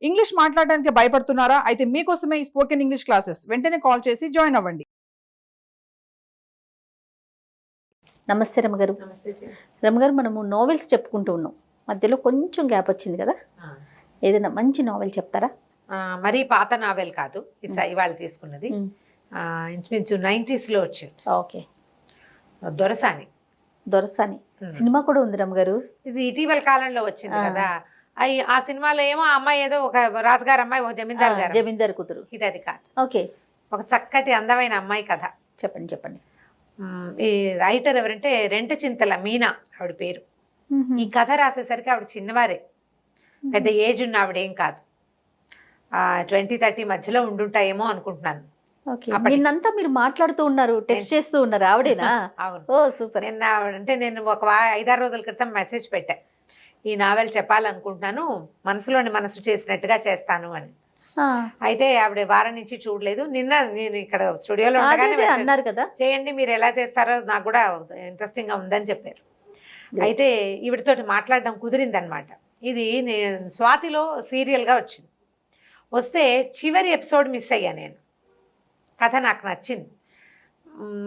English మాట్లాడడానికి భయపడుతున్నారా? అయితే మీకోసమే ఈ స్పోకెన్ ఇంగ్లీష్ క్లాసెస్. వెంటనే కాల్ చేసి జాయిన్ అవ్వండి. నమస్తే రమగారు. రమగారు, మనము నోవెల్స్ చెప్పుకుంటూ ఉన్నాం. మధ్యలో కొంచెం గ్యాప్ వచ్చింది కదా, ఏదైనా మంచి నావెల్ చెప్తారా? మరీ పాత నావెల్ కాదు, ఇవాళ తీసుకున్నది. ఇంచుమించు 90s లో వచ్చింది. ఓకే. దొరసాని. సినిమా కూడా ఉంది రమగారు. ఇది ఇటీవల కాలంలో వచ్చింది కదా. ఆ సినిమాలో ఏమో ఆ అమ్మాయి ఏదో ఒక రాజుగారు అమ్మాయి, ఒక జమీందార్ కూతురు. ఇది కాదు. ఓకే. ఒక చక్కటి అందమైన అమ్మాయి కథ. చెప్పండి. ఈ రైటర్ ఎవరంటే రెంటచింతల మీనా ఆవిడ పేరు. ఈ కథ రాసేసరికి ఆవిడ చిన్నవారే, పెద్ద ఏజ్ ఉన్న ఆవిడేం కాదు. 20-30 మధ్యలో ఉండుంటాయేమో అనుకుంటున్నాను. నిన్నంతా మీరు మాట్లాడుతూ ఉన్నారు, టెక్స్ట్ చేస్తూ ఉన్నారు. ఆవిడేనా? అవును. ఓ సూపర్. నేను ఒక 5-6 రోజుల క్రితం మెసేజ్ పెట్టా, ఈ నావెల్ చెప్పాలనుకుంటున్నాను, మనసులోని మనసు చేసినట్టుగా చేస్తాను అని. అయితే ఆవిడ వారం నుంచి చూడలేదు. నిన్న నేను ఇక్కడ స్టూడియోలో అన్నారు కదా, చేయండి మీరు ఎలా చేస్తారో నాకు కూడా ఇంట్రెస్టింగ్ గా ఉందని చెప్పారు. అయితే ఈవిడతోటి మాట్లాడడం కుదిరిందనమాట. ఇది స్వాతిలో సీరియల్గా వచ్చింది. వస్తే చివరి ఎపిసోడ్ మిస్ అయ్యా నేను. కథ నాకు నచ్చింది.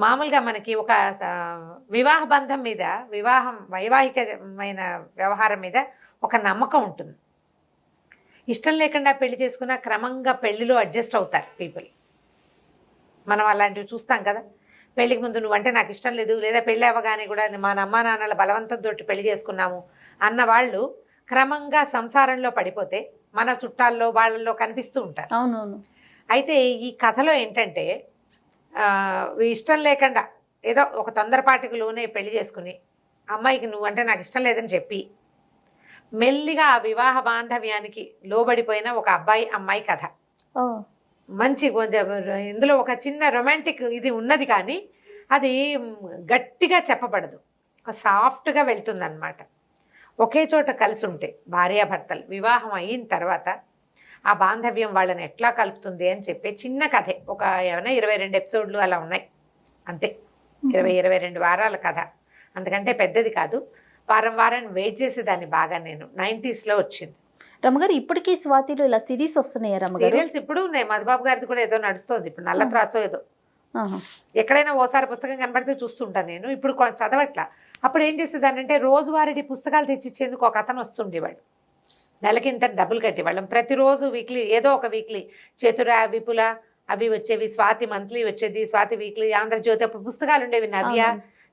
మామూలుగా మనకి ఒక వివాహ బంధం మీద, వైవాహికమైన వ్యవహారం మీద ఒక నమ్మకం ఉంటుంది. ఇష్టం లేకుండా పెళ్లి చేసుకున్న క్రమంగా పెళ్లిలో అడ్జస్ట్ అవుతారు పీపుల్. మనం అలాంటివి చూస్తాం కదా. పెళ్లికి ముందు నువ్వంటే నాకు ఇష్టం లేదు, లేదా పెళ్ళి అవ్వగానే కూడా మా అమ్మా నాన్నల బలవంతంతో పెళ్లి చేసుకున్నాము అన్న వాళ్ళు క్రమంగా సంసారంలో పడిపోతే మన చుట్టాల్లో వాళ్ళల్లో కనిపిస్తూ ఉంటారు. అవునవును. అయితే ఈ కథలో ఏంటంటే ఇష్టం లేకుండా ఏదో ఒక తొందరపాటుకు లోనే పెళ్లి చేసుకుని అమ్మాయికి నువ్వంటే నాకు ఇష్టం లేదని చెప్పి మెల్లిగా ఆ వివాహ బాంధవ్యానికి లోబడిపోయిన ఒక అబ్బాయి అమ్మాయి కథ. మంచి ఇందులో ఒక చిన్న రొమాంటిక్ ఇది ఉన్నది, కానీ అది గట్టిగా చెప్పబడదు, ఒక సాఫ్ట్గా వెళ్తుంది అన్నమాట. ఒకే చోట కలిసి ఉంటే భార్యాభర్తలు వివాహం అయిన తర్వాత ఆ బాంధవ్యం వాళ్ళని ఎట్లా కలుపుతుంది అని చెప్పే చిన్న కథే. ఒక ఏమైనా 22 ఎపిసోడ్లు అలా ఉన్నాయి అంతే. 22 వారాల కథ, అంతకంటే పెద్దది కాదు. వారం వెయిట్ చేసేదాన్ని బాగా నేను. 90s లో వచ్చింది. రమగారు, ఇప్పటికీ స్వాతిలో ఇలా సిరీస్ వస్తున్నాయా రమగారు? సీరియల్స్ ఇప్పుడు మధుబాబు గారిది కూడా ఏదో నడుస్తుంది ఇప్పుడు, నల్ల త్రాచో ఏదో. ఎక్కడైనా ఓసారి పుస్తకం కనబడితే చూస్తుంటాను నేను. ఇప్పుడు చదవట్లా. అప్పుడు ఏం చేసేదానంటే రోజువారీ పుస్తకాలు తెచ్చిచ్చేందుకు ఒక అతను వస్తుండేవాడు. నెలకి ఇంత డబ్బులు కట్టేవాళ్ళం. ప్రతిరోజు వీక్లీ ఏదో ఒక వీక్లీ చతుర, విపుల అవి వచ్చేవి, స్వాతి మంత్లీ వచ్చేది, స్వాతి వీక్లీ, ఆంధ్రజ్యోతి, అప్పుడు పుస్తకాలు ఉండేవి. నవ్య,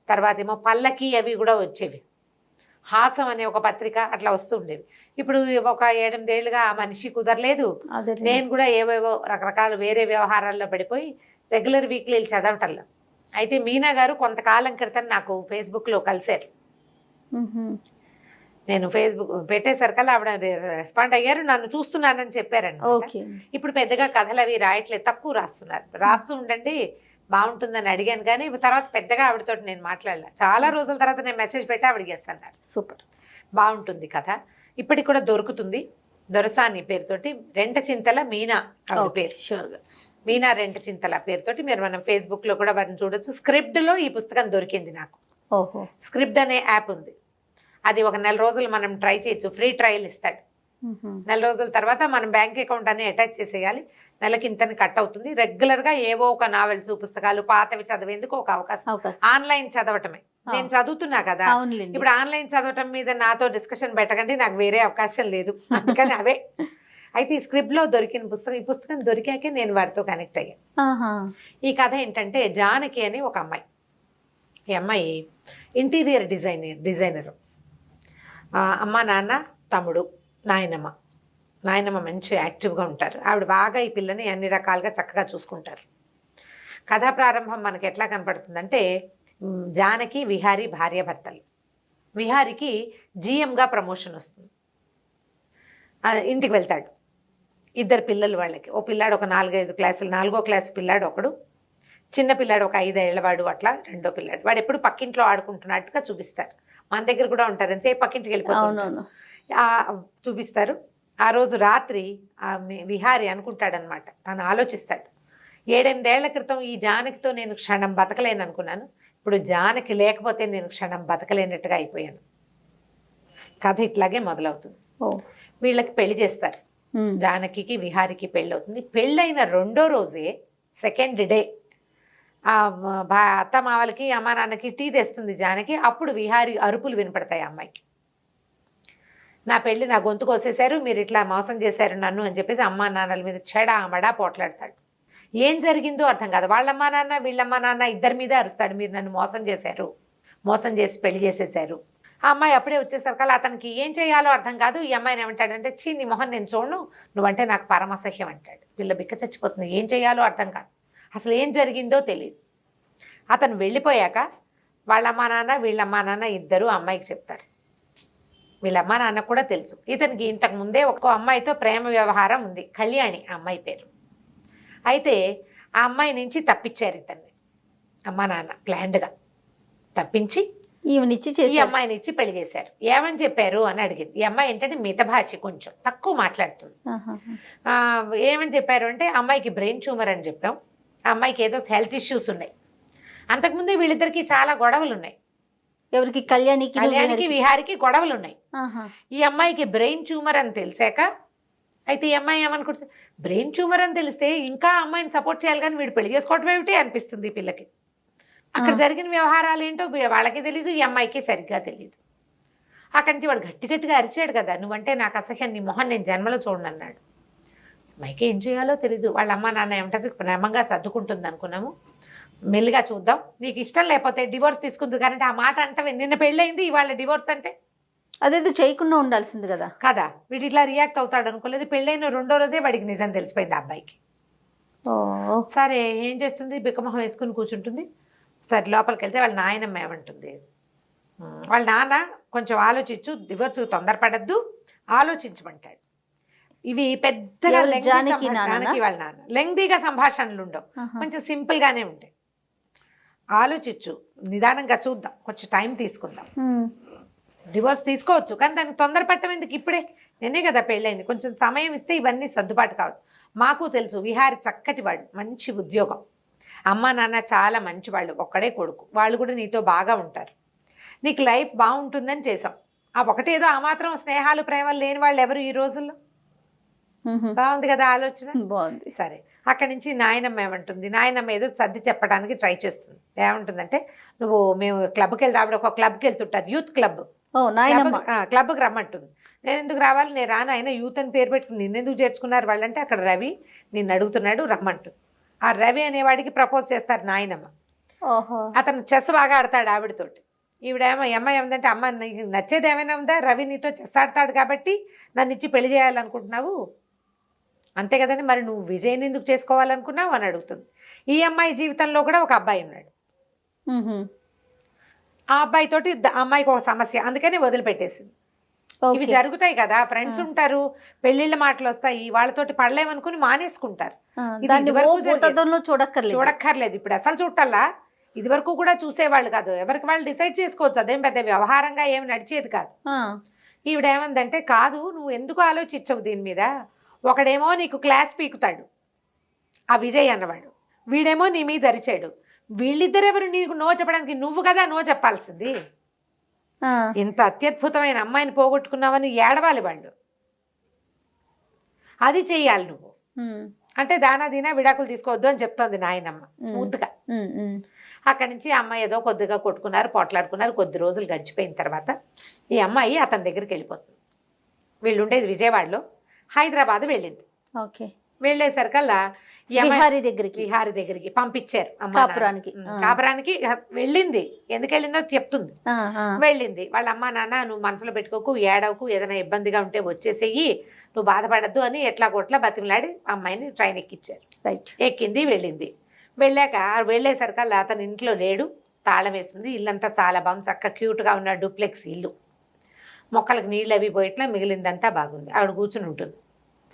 తర్వాత ఏమో పల్లకి అవి కూడా వచ్చేవి. హాసం అనే ఒక పత్రిక అట్లా వస్తుండేవి. ఇప్పుడు ఒక 8 ఏళ్ళుగా ఆ మనిషి కుదరలేదు. నేను కూడా ఏవేవో రకరకాల వేరే వ్యవహారాల్లో పడిపోయి రెగ్యులర్ వీక్లీలు చదవటంలో. అయితే మీనా గారు కొంతకాలం క్రితం నాకు ఫేస్బుక్లో కలిశారు. నేను ఫేస్బుక్ పెట్టేసరికల్లా ఆవిడ రెస్పాండ్ అయ్యారు, నన్ను చూస్తున్నానని చెప్పారండి. ఇప్పుడు పెద్దగా కథలు అవి రాయట్లేదు, తక్కువ రాస్తున్నారు. రాస్తూ ఉండండి బాగుంటుందని అడిగాను, కానీ తర్వాత పెద్దగా ఆవిడతో నేను మాట్లాడలే. చాలా రోజుల తర్వాత నేను మెసేజ్ పెట్టి ఆవిడకి చేస్తాను. సూపర్, బాగుంటుంది కథ. ఇప్పటికి కూడా దొరుకుతుంది. దొరసాని పేరుతోటి, రెంటచింతల మీనా ఆవిడ పేరు. షూర్గా మీనా రెంటచింతల పేరుతోటి మీరు మనం ఫేస్బుక్లో కూడా వారిని చూడొచ్చు. స్క్రిప్ట్లో ఈ పుస్తకం దొరికింది నాకు. స్క్రిప్ట్ అనే యాప్ ఉంది. అది ఒక 4 రోజులు మనం ట్రై చేయొచ్చు, ఫ్రీ ట్రయల్ ఇస్తాడు. 4 రోజుల తర్వాత మనం బ్యాంక్ అకౌంట్ అని అటాచ్ చేసేయాలి. నెలకి ఇంతని కట్ అవుతుంది. రెగ్యులర్గా ఏవో ఒక నావెల్స్, పుస్తకాలు పాతవి చదివేందుకు ఒక అవకాశం. ఆన్లైన్ చదవటమే నేను చదువుతున్నా కదా. ఇప్పుడు ఆన్లైన్ చదవటం మీద నాతో డిస్కషన్ పెట్టకండి, నాకు వేరే అవకాశం లేదు, అందుకని అవే. అయితే ఈ స్క్రిప్ట్లో దొరికిన పుస్తకం, ఈ పుస్తకం దొరికాకే నేను వారితో కనెక్ట్ అయ్యాను. ఈ కథ ఏంటంటే జానకి అని ఒక అమ్మాయి. ఈ అమ్మాయి ఇంటీరియర్ డిజైనరు. అమ్మ, నాన్న, తమ్ముడు, నాయనమ్మ మంచి యాక్టివ్గా ఉంటారు. ఆవిడ బాగా ఈ పిల్లని అన్ని రకాలుగా చక్కగా చూసుకుంటారు. కథా ప్రారంభం మనకి ఎట్లా కనపడుతుందంటే జానకి, విహారీ భార్యాభర్తలు. విహారీకి GMగా ప్రమోషన్ వస్తుంది. ఇంటికి వెళ్తాడు. 2 పిల్లలు వాళ్ళకి. ఓ పిల్లాడు ఒక 4-5 క్లాసులు, 4వ క్లాసు పిల్లాడు ఒకడు, చిన్న పిల్లాడు ఒక 5 ఏళ్లవాడు, అట్లా 2వ పిల్లాడు. వాడు ఎప్పుడు పక్కింట్లో ఆడుకుంటున్నట్టుగా చూపిస్తారు. మన దగ్గర కూడా ఉంటారు, అంతే పక్కింటికి వెళ్ళిపోతారు చూపిస్తారు. ఆ రోజు రాత్రి విహారీ అనుకుంటాడనమాట, తను ఆలోచిస్తాడు, 7-8 ఏళ్ల క్రితం ఈ జానకితో నేను క్షణం బతకలేను అనుకున్నాను, ఇప్పుడు జానకి లేకపోతే నేను క్షణం బతకలేనట్టుగా అయిపోయాను. కథ ఇట్లాగే మొదలవుతుంది. వీళ్ళకి పెళ్లి చేస్తారు. జానకికి విహారికి పెళ్ళవుతుంది. పెళ్ళైన రెండో రోజే సెకండ్ డే అత్త మావలకి అమ్మా నాన్నకి టీ తెస్తుంది జానకి. అప్పుడు విహారి అరుపులు వినపడతాయి అమ్మాయికి. నా పెళ్ళి నా గొంతు కోసేశారు, మీరు ఇట్లా మోసం చేశారు నన్ను అని చెప్పేసి అమ్మా నాన్నల మీద చెడా పోట్లాడతాడు. ఏం జరిగిందో అర్థం కాదు. వాళ్ళమ్మా నాన్న వీళ్ళమ్మా నాన్న ఇద్దరి మీద అరుస్తాడు, మీరు నన్ను మోసం చేశారు, మోసం చేసి పెళ్లి చేసేశారు. ఆ అమ్మాయి అప్పుడే వచ్చేసరికల్లా అతనికి ఏం చేయాలో అర్థం కాదు. ఈ అమ్మాయిని ఏమంటాడంటే, చీ నీ మొహం నేను చూడను, నువ్వంటే నాకు పరమసహ్యం అంటాడు. పిల్ల బిక్క చచ్చిపోతుంది, ఏం చేయాలో అర్థం కాదు, అసలు ఏం జరిగిందో తెలియదు. అతను వెళ్ళిపోయాక వాళ్ళమ్మా నాన్న వీళ్ళమ్మా నాన్న ఇద్దరు అమ్మాయికి చెప్తారు. వీళ్ళమ్మా నాన్న కూడా తెలుసు ఇతనికి ఇంతకు ముందే ఒక అమ్మాయితో ప్రేమ వ్యవహారం ఉంది, కళ్యాణి ఆ అమ్మాయి పేరు. అయితే ఆ అమ్మాయి నుంచి తప్పించారు ఇతన్ని అమ్మా నాన్న ప్లాన్డ్గా తప్పించి ఈ అమ్మాయిని ఇచ్చి పెళ్లి చేశారు. ఏమని చెప్పారు అని అడిగింది. ఈ అమ్మాయి ఏంటంటే మితభాషి, కొంచెం తక్కువ మాట్లాడుతుంది. ఏమని చెప్పారు అంటే, అమ్మాయికి బ్రెయిన్ ట్యూమర్ అని చెప్పాం, ఆ అమ్మాయికి ఏదో హెల్త్ ఇష్యూస్ ఉన్నాయి. అంతకుముందే వీళ్ళిద్దరికి చాలా గొడవలు ఉన్నాయి. ఎవరికి? కళ్యాణికి విహారికి గొడవలు ఉన్నాయి. ఈ అమ్మాయికి బ్రెయిన్ ట్యూమర్ అని తెలిసాక అయితే ఈ అమ్మాయి ఏమనుకుంటుంది, బ్రెయిన్ ట్యూమర్ అని తెలిస్తే ఇంకా అమ్మాయిని సపోర్ట్ చేయాలి కానీ వీడు పెళ్లి చేసుకోవటం ఏమిటి అనిపిస్తుంది ఈ పిల్లకి. అక్కడ జరిగిన వ్యవహారాలు ఏంటో వాళ్ళకి తెలీదు, ఈ అమ్మాయికి సరిగ్గా తెలియదు. అక్కడి నుంచి వాడు గట్టిగా అరిచాడు కదా, నువ్వంటే నాకు అసహ్యం, నీ మొహం నేను జన్మలో చూడండి అన్నాడు. అమ్మాయికి ఏం చేయాలో తెలీదు. వాళ్ళ అమ్మ నాన్న ఏమంటారు, ప్రేమంగా సర్దుకుంటుంది అనుకున్నాము, మెల్లిగా చూద్దాం, నీకు ఇష్టం లేకపోతే డివోర్స్ తీసుకుంది. కానీ ఆ మాట అంటే నిన్న పెళ్ళయింది, ఇవాళ డివోర్స్ అంటే అదేదో చేయకుండా ఉండాల్సింది కదా కదా. వీడు ఇట్లా రియాక్ట్ అవుతాడు అనుకోలేదు. పెళ్ళైన రెండో రోజే వాడికి నిజం తెలిసిపోయింది ఆ అబ్బాయికి. సరే ఏం చేస్తుంది, బిక్కమొహం వేసుకుని కూర్చుంటుంది. సరే లోపలికి వెళ్తే వాళ్ళ నాయనమ్మ ఏమంటుంది, వాళ్ళ నాన్న కొంచెం ఆలోచించు, డివోర్స్ తొందరపడద్దు, ఆలోచించమంటాడు. ఇవి పెద్దగా వాళ్ళ నాన్న లెంగ్దీగా సంభాషణలు ఉండవు, కొంచెం సింపుల్ గానే ఉంటాయి. ఆలోచించు, నిదానంగా చూద్దాం, కొంచెం టైం తీసుకుందాం, డివోర్స్ తీసుకోవచ్చు కానీ దానికి తొందరపడటం ఎందుకు, ఇప్పుడే నేనే కదా పెళ్ళైంది, కొంచెం సమయం ఇస్తే ఇవన్నీ సర్దుబాటు కావచ్చు. మాకు తెలుసు విహారి చక్కటి వాడు, మంచి ఉద్యోగం, అమ్మ నాన్న చాలా మంచివాళ్ళు, ఒక్కడే కొడుకు, వాళ్ళు కూడా నీతో బాగా ఉంటారు, నీకు లైఫ్ బాగుంటుందని చేసాం. ఆ ఒకటేదో ఆ మాత్రం స్నేహాలు ప్రేమలు లేని వాళ్ళు ఎవరు ఈ రోజుల్లో. బాగుంది కదా ఆలోచన, బాగుంది. సరే అక్కడి నుంచి నాయనమ్మ ఏమంటుంది, నాయనమ్మ ఏదో సర్ది చెప్పడానికి ట్రై చేస్తుంది. ఏమంటుందంటే, నువ్వు మేము క్లబ్కి వెళ్తే ఆవిడ ఒక క్లబ్కి వెళ్తుంటారు, యూత్ క్లబ్, క్లబ్కి రమ్మంటుంది. నేను ఎందుకు రావాలి, నేను రాను, అయినా యూత్ అని పేరు పెట్టుకుని నిన్నెందుకు చేర్చుకున్నారు వాళ్ళంటే, అక్కడ రవి నిన్ను అడుగుతున్నాడు రమ్మంటుంది. ఆ రవి అనేవాడికి ప్రపోజ్ చేస్తారు నాయనమ్మ. అతను చెస్ బాగా ఆడతాడు ఆవిడతోటి. ఈవిడేమో అమ్మాయి ఏమందంటే, అమ్మ నీకు నచ్చేది ఏమైనా ఉందా, రవి నీతో చెస్ ఆడతాడు కాబట్టి నన్ను ఇచ్చి పెళ్లి చేయాలనుకుంటున్నావు అంతే కదండి, మరి నువ్వు విజయ్ని ఎందుకు చేసుకోవాలనుకున్నావు అని అడుగుతుంది. ఈ అమ్మాయి జీవితంలో కూడా ఒక అబ్బాయి ఉన్నాడు, ఆ అబ్బాయితోటి అమ్మాయికి ఒక సమస్య, అందుకని వదిలిపెట్టేసింది. ఇవి జరుగుతాయి కదా, ఫ్రెండ్స్ ఉంటారు, పెళ్లిళ్ళ మాటలు వస్తాయి, వాళ్ళతోటి పడలేమనుకుని మానేసుకుంటారు. చూడక్కర్లేదు, ఇప్పుడు అసలు చూడాలా, ఇది వరకు కూడా చూసేవాళ్ళు కాదు, ఎవరికి వాళ్ళు డిసైడ్ చేసుకోవచ్చు, అదేం పెద్ద వ్యవహారంగా ఏమి నడిచేది కాదు. ఈవిడేమందంటే, కాదు నువ్వు ఎందుకు ఆలోచించవు దీని మీద, ఒకడేమో నీకు క్లాస్ పీకుతాడు ఆ విజయ్ అన్నవాడు, వీడేమో నీ మీద అరిచాడు, వీళ్ళిద్దరెవరు నీకు నో చెప్పడానికి, నువ్వు కదా నో చెప్పాల్సింది. ఇంత అత్యద్భుతమైన అమ్మాయిని పోగొట్టుకున్నావని ఏడవాలి వాళ్ళు, అది చెయ్యాలి నువ్వు అంటే, దానా దీనా విడాకులు తీసుకోవద్దు అని చెప్తోంది నాయనమ్మ స్మూత్గా. అక్కడి నుంచి అమ్మాయి ఏదో కొద్దిగా కొట్టుకున్నారు, పోట్లాడుకున్నారు. కొద్ది రోజులు గడిచిపోయిన తర్వాత ఈ అమ్మాయి అతని దగ్గరికి వెళ్ళిపోతుంది. వీళ్ళు ఉండేది విజయవాడలో, హైదరాబాద్ వెళ్ళింది. వెళ్ళేసరికల్లా విహారి దగ్గరికి పంపించారు. కాపురానికి వెళ్ళింది, ఎందుకు వెళ్ళిందో చెప్తుంది. వెళ్ళింది, వాళ్ళ అమ్మ నాన్న నువ్వు మనసులో పెట్టుకోకు, ఏడవకు, ఏదైనా ఇబ్బందిగా ఉంటే వచ్చేసేయి, నువ్వు బాధపడద్దు అని ఎట్లా కొట్లా బతిమలాడి అమ్మాయిని ట్రైన్ ఎక్కించారు. ఎక్కింది, వెళ్ళింది. వెళ్ళేసరికల్లా అతను ఇంట్లో లేడు, తాళం వేస్తుంది. ఇల్లంతా చాలా బాగుంది, చక్కగా క్యూట్గా ఉన్న డూప్లెక్స్ ఇల్లు, మొక్కలకు నీళ్ళు అవి పోయిట్లా, మిగిలిందంతా బాగుంది. ఆవిడ కూర్చుని ఉంటుంది,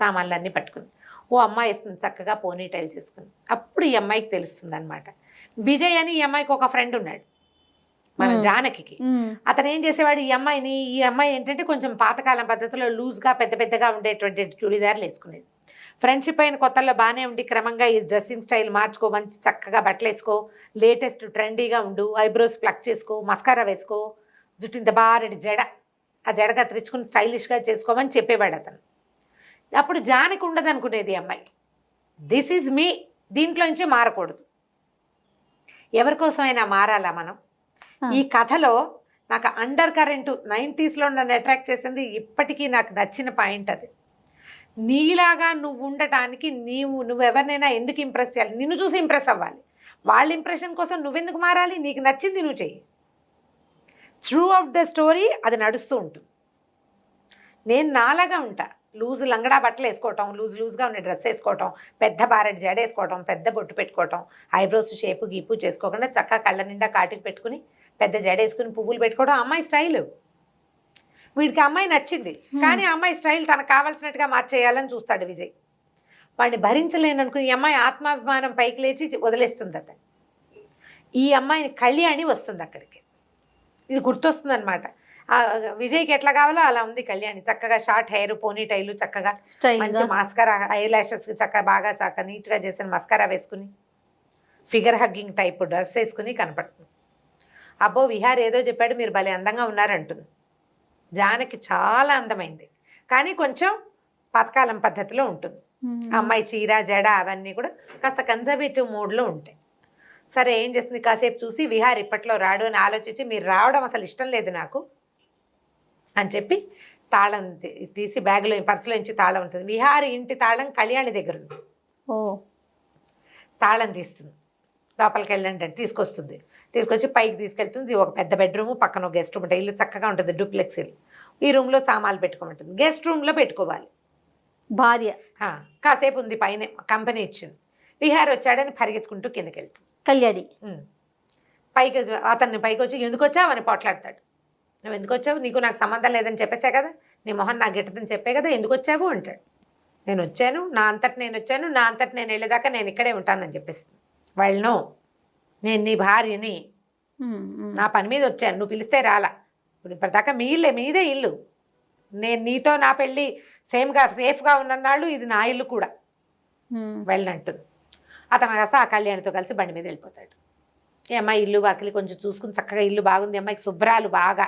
సామాన్లు అన్నీ పట్టుకుని. ఓ అమ్మాయి వేస్తుంది చక్కగా పోనీ టైల్ చేసుకుని. అప్పుడు ఈ అమ్మాయికి తెలుస్తుంది అనమాట, విజయ్ అని ఈ అమ్మాయికి ఒక ఫ్రెండ్ ఉన్నాడు మన జానకి. అతను ఏం చేసేవాడు, ఈ అమ్మాయి ఏంటంటే కొంచెం పాతకాలం పద్ధతిలో లూజ్గా పెద్ద పెద్దగా ఉండేటువంటి చుడిదార్లు వేసుకునేది. ఫ్రెండ్షిప్ అయిన కొత్తల్లో బాగానే ఉండి క్రమంగా ఈ డ్రెస్సింగ్ స్టైల్ మార్చుకో, మంచి చక్కగా బట్టలు వేసుకో, లేటెస్ట్ ట్రెండీగా ఉండు, ఐబ్రోస్ ప్లక్ చేసుకో, మస్కారా వేసుకో, జుట్టు ఇంత బారెడి జడ, ఆ జడ కత్తిరించుకుని స్టైలిష్గా చేసుకోమని చెప్పేవాడు అతను. అప్పుడు జానకి ఉండదు అనుకునేది అమ్మాయి. దిస్ ఈజ్ మీ, దీంట్లోంచి మారకూడదు. ఎవరి కోసమైనా మారాలా మనం? ఈ కథలో నాకు అండర్ కరెంట్ 90sలో నన్ను అట్రాక్ట్ చేసింది, ఇప్పటికీ నాకు నచ్చిన పాయింట్ అది. నీలాగా నువ్వు ఉండటానికి నువ్వెవరినైనా ఎందుకు ఇంప్రెస్ చేయాలి? నిన్ను చూసి ఇంప్రెస్ అవ్వాలి. వాళ్ళ ఇంప్రెషన్ కోసం నువ్వెందుకు మారాలి? నీకు నచ్చింది నువ్వు చెయ్యి. త్రూ అవుట్ ద స్టోరీ అది నడుస్తూ ఉంటుంది. నేను నాలాగా ఉంటా, లూజు లంగడా బట్టలు వేసుకోవటం, లూజ్గా ఉన్న డ్రెస్ వేసుకోవటం, పెద్ద బారెడ్ జడ వేసుకోవటం, పెద్ద బొట్టు పెట్టుకోవటం, ఐబ్రోస్ షేపు గీపు చేసుకోకుండా చక్కగా కళ్ళ నిండా కాటికి పెట్టుకుని పెద్ద జడ వేసుకుని పువ్వులు పెట్టుకోవడం అమ్మాయి స్టైల్. వీడికి అమ్మాయి నచ్చింది, కానీ అమ్మాయి స్టైల్ తనకు కావాల్సినట్టుగా మార్చేయాలని చూస్తాడు విజయ్. వాడిని భరించలేననుకుని ఈ అమ్మాయి ఆత్మాభిమానం పైకి లేచి వదిలేస్తుంది అతను. ఈ అమ్మాయిని కళ్యాణి వస్తుంది అక్కడికి. ఇది గుర్తొస్తుంది అనమాట. విజయ్కి ఎట్లా కావాలో అలా ఉంది కళ్యాణి. చక్కగా షార్ట్ హెయిర్, పోనీ టైలు, చక్కగా మంచి మస్కరా, ఐ లాషెస్కి చక్కగా బాగా చక్కగా నీట్గా చేసిన మస్కరా వేసుకుని ఫిగర్ హగ్గింగ్ టైప్ డ్రెస్ వేసుకుని కనపడుతుంది. అబ్బో విహార్ ఏదో చెప్పాడు, మీరు భలే అందంగా ఉన్నారంటుంది. జానకి చాలా అందమైంది, కానీ కొంచెం పథకాలం పద్ధతిలో ఉంటుంది. అమ్మాయి చీర జడ అవన్నీ కూడా కాస్త కన్జర్వేటివ్ మోడ్లో ఉంటాయి. సరే ఏం చేస్తుంది, కాసేపు చూసి విహార్ ఇప్పట్లో రాడు అని ఆలోచించి, మీరు రావడం అసలు ఇష్టం లేదు నాకు అని చెప్పి తాళం తీసి బ్యాగ్లో పర్సులో నుంచి తాళం ఉంటుంది. విహారి ఇంటి తాళం కళ్యాణి దగ్గర ఉంది. తాళం తీస్తుంది, లోపలికి వెళ్ళండి అంటే తీసుకొస్తుంది. తీసుకొచ్చి పైకి తీసుకెళ్తుంది. ఒక పెద్ద బెడ్రూమ్, పక్కన ఒక గెస్ట్ రూమ్ ఉంటుంది. ఇల్లు చక్కగా ఉంటుంది, డూప్లెక్స్ ఇల్లు. ఈ రూమ్లో సామాన్లు పెట్టుకోమంటుంది. గెస్ట్ రూమ్లో పెట్టుకోవాలి భార్య. కాసేపు ఉంది, పైన కంపెనీ ఇచ్చింది. విహార్ వచ్చాడని పరిగెత్తుకుంటూ కిందకి వెళ్తుంది కళ్యాణి. పైకి అతన్ని పైకి వచ్చి ఎందుకు వచ్చావు అని పోట్లాడతాడు. నువ్వు ఎందుకు వచ్చావు, నీకు నాకు సంబంధం లేదని చెప్పేసా కదా, నీ మొహన్ నాకు గిట్టదని చెప్పే కదా, ఎందుకు వచ్చావు అంటాడు. నేను వచ్చాను, నా అంతటి నేను వచ్చాను, నా అంతటి నేను వెళ్ళేదాకా నేను ఇక్కడే ఉంటానని చెప్పేస్తుంది. వాళ్ళను, నేను నీ భార్యని, నా పని మీద వచ్చాను, నువ్వు పిలిస్తే రాలా, ఇప్పుడు ఇప్పటిదాకా మీ ఇల్లే, మీదే ఇల్లు, నేను నీతో నా పెళ్ళి సేఫ్గా ఉన్నన్నాళ్ళు ఇది నా ఇల్లు కూడా వెళ్ళనంటుంది. అతను కాస్త ఆ కళ్యాణితో కలిసి బండి మీద వెళ్ళిపోతాడు. ఈ అమ్మాయి ఇల్లు వాకిలి కొంచెం చూసుకుని చక్కగా ఇల్లు బాగుంది, అమ్మాయికి శుభ్రాలు బాగా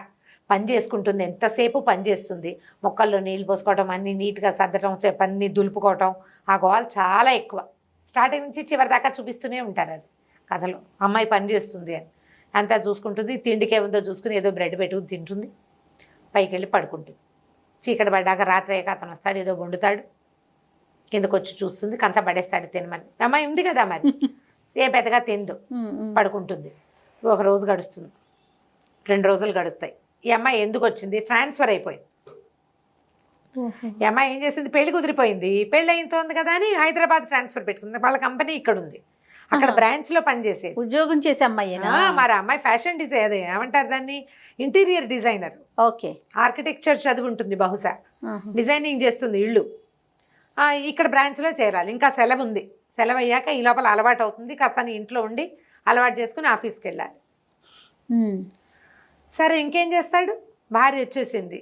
పని చేసుకుంటుంది, ఎంతసేపు పని చేస్తుంది. మొక్కల్లో నీళ్ళు పోసుకోవటం, అన్నీ నీట్గా సర్దటం, పని దులుపుకోవటం, ఆ గోల్ చాలా ఎక్కువ. స్టార్టింగ్ నుంచి చివరి దాకా చూపిస్తూనే ఉంటారు అది కథలో. అమ్మాయి పని చేస్తుంది అని అంతా చూసుకుంటుంది. తిండికి ఏముందో చూసుకుని ఏదో బ్రెడ్ పెట్టుకుని తింటుంది, పైకి వెళ్ళి పడుకుంటుంది. చీకటి పడ్డాక రాత్రి అయ్యాక అతను వస్తాడు, ఏదో వండుతాడు, కిందకు వచ్చి చూస్తుంది, కంచ పడేస్తాడు తినమని. అమ్మాయి ఉంది కదా మరి, ఏ పెద్దగా తిందు, పడుకుంటుంది. ఒక రోజు గడుస్తుంది, 2 రోజులు గడుస్తాయి. ఈ అమ్మాయి ఎందుకు వచ్చింది, ట్రాన్స్ఫర్ అయిపోయింది. ఈ అమ్మాయి ఏం చేసింది, పెళ్లి కుదిరిపోయింది, పెళ్ళి అయిపోతుంది కదా అని హైదరాబాద్ ట్రాన్స్ఫర్ పెట్టుకుంది. వాళ్ళ కంపెనీ ఇక్కడ ఉంది, అక్కడ బ్రాంచ్లో పనిచేసేది, ఉద్యోగం చేసే అమ్మాయి. మరి అమ్మాయి ఫ్యాషన్ డిజైన్, అదే ఏమంటారు దాన్ని, ఇంటీరియర్ డిజైనర్. ఓకే, ఆర్కిటెక్చర్ చదివి ఉంటుంది బహుశా, డిజైనింగ్ చేస్తుంది ఇళ్ళు. ఇక్కడ బ్రాంచ్లో చేరాలి. ఇంకా సెలవు ఉంది, సెలవు అయ్యాక ఈ లోపల అలవాటు అవుతుంది. కాస్త ఇంట్లో ఉండి అలవాటు చేసుకుని ఆఫీస్కి వెళ్ళాలి. సరే ఇంకేం చేస్తాడు, భార్య వచ్చేసింది.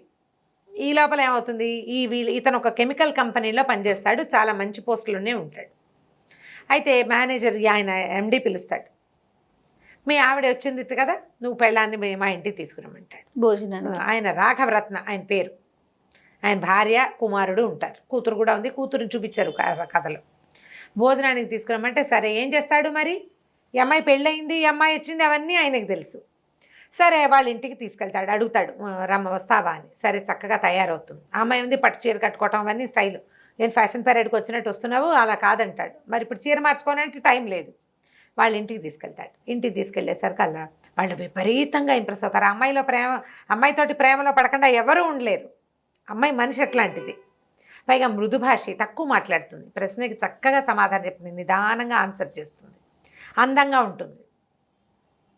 ఈ లోపల ఏమవుతుంది, ఇతను ఒక కెమికల్ కంపెనీలో పనిచేస్తాడు, చాలా మంచి పోస్టులోనే ఉంటాడు. అయితే మేనేజర్ ఆయన ఎండి పిలుస్తాడు, మీ ఆవిడ వచ్చింది కదా, నువ్వు పెళ్ళాన్ని మా ఇంటికి తీసుకురమ్మంటాడు భోజనాన్ని. ఆయన రాఘవరత్న ఆయన పేరు. ఆయన భార్య కుమారుడు ఉంటారు, కూతురు కూడా ఉంది, కూతురుని చూపించారు కథలో. భోజనానికి తీసుకురమ్మంటే సరే ఏం చేస్తాడు మరి, ఈ అమ్మాయి పెళ్ళయింది, ఈ అమ్మాయి వచ్చింది, అవన్నీ ఆయనకు తెలుసు. సరే వాళ్ళ ఇంటికి తీసుకెళ్తాడు, అడుగుతాడు రమ్మ వస్తావా అని. సరే చక్కగా తయారవుతుంది. ఆ అమ్మాయి ఉంది, పట్టు చీర కట్టుకోవటం అవన్నీ స్టైల్. నేను ఫ్యాషన్ పీరియడ్కి వచ్చినట్టు వస్తున్నావు, అలా కాదంటాడు. మరి ఇప్పుడు చీర మార్చుకోవాలంటే టైం లేదు. వాళ్ళ ఇంటికి తీసుకెళ్తాడు. ఇంటికి తీసుకెళ్లేసరికి అలా వాళ్ళు విపరీతంగా ఇంప్రెస్ అవుతారు. అమ్మాయితోటి ప్రేమలో పడకుండా ఎవరూ ఉండలేరు. అమ్మాయి మనిషి ఎట్లాంటిది, పైగా మృదు భాషి, తక్కువ మాట్లాడుతుంది, ప్రశ్నకి చక్కగా సమాధానం చెప్తుంది, నిదానంగా ఆన్సర్ చేస్తుంది, అందంగా ఉంటుంది.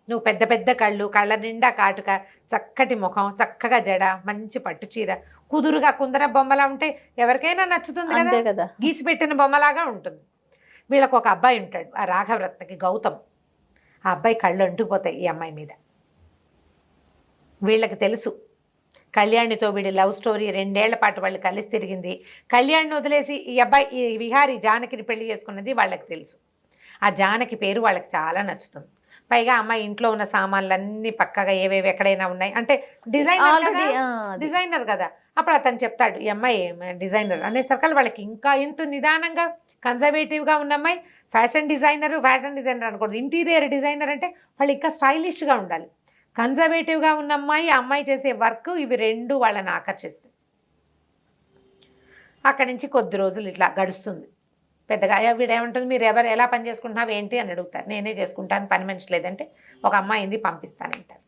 నువ్వు పెద్ద పెద్ద కళ్ళు, కళ్ళ నిండా కాటుక, చక్కటి ముఖం, చక్కగా జడ, మంచి పట్టు చీర, కుదురుగా కుందర బొమ్మలా ఉంటే ఎవరికైనా నచ్చుతుంది కదా, గీసిపెట్టిన బొమ్మలాగా ఉంటుంది. వీళ్ళకు ఒక అబ్బాయి ఉంటాడు, ఆ రాఘవరత్నకి, గౌతమ్. ఆ అబ్బాయి కళ్ళు అంటుకుపోతాయి ఈ అమ్మాయి మీద. వీళ్ళకి తెలుసు కళ్యాణితో వీడి లవ్ స్టోరీ, 2 ఏళ్ల పాటు వాళ్ళు కలిసి తిరిగింది. కళ్యాణ్ని వదిలేసి ఈ అబ్బాయి, ఈ విహారి జానకిని పెళ్లి చేసుకున్నది వాళ్ళకి తెలుసు. ఆ జానకి పేరు వాళ్ళకి చాలా నచ్చుతుంది. పైగా అమ్మాయి ఇంట్లో ఉన్న సామాన్లన్నీ పక్కగా ఏవేవి ఎక్కడైనా ఉన్నాయి అంటే డిజైనర్ కదా, అప్పుడు అతను చెప్తాడు ఈ అమ్మాయి డిజైనర్ అనేసరికి వాళ్ళకి ఇంకా ఇంత నిదానంగా కన్జర్వేటివ్గా ఉన్న అమ్మాయి ఫ్యాషన్ డిజైనర్ అనకూడదు, ఇంటీరియర్ డిజైనర్ అంటే వాళ్ళు ఇంకా స్టైలిష్గా ఉండాలి. కన్జర్వేటివ్గా ఉన్న అమ్మాయి, ఆ అమ్మాయి చేసే వర్క్, ఇవి రెండు వాళ్ళని ఆకర్షిస్తాయి. అక్కడి నుంచి కొద్ది రోజులు ఇట్లా గడుస్తుంది. పెద్దగా వీడేమంటుంది, మీరు ఎవరు ఎలా పని చేసుకుంటున్నావు ఏంటి అని అడుగుతారు. నేనే చేసుకుంటాను, పని మనిషి లేదంటే ఒక అమ్మాయిని పంపిస్తానంటారు.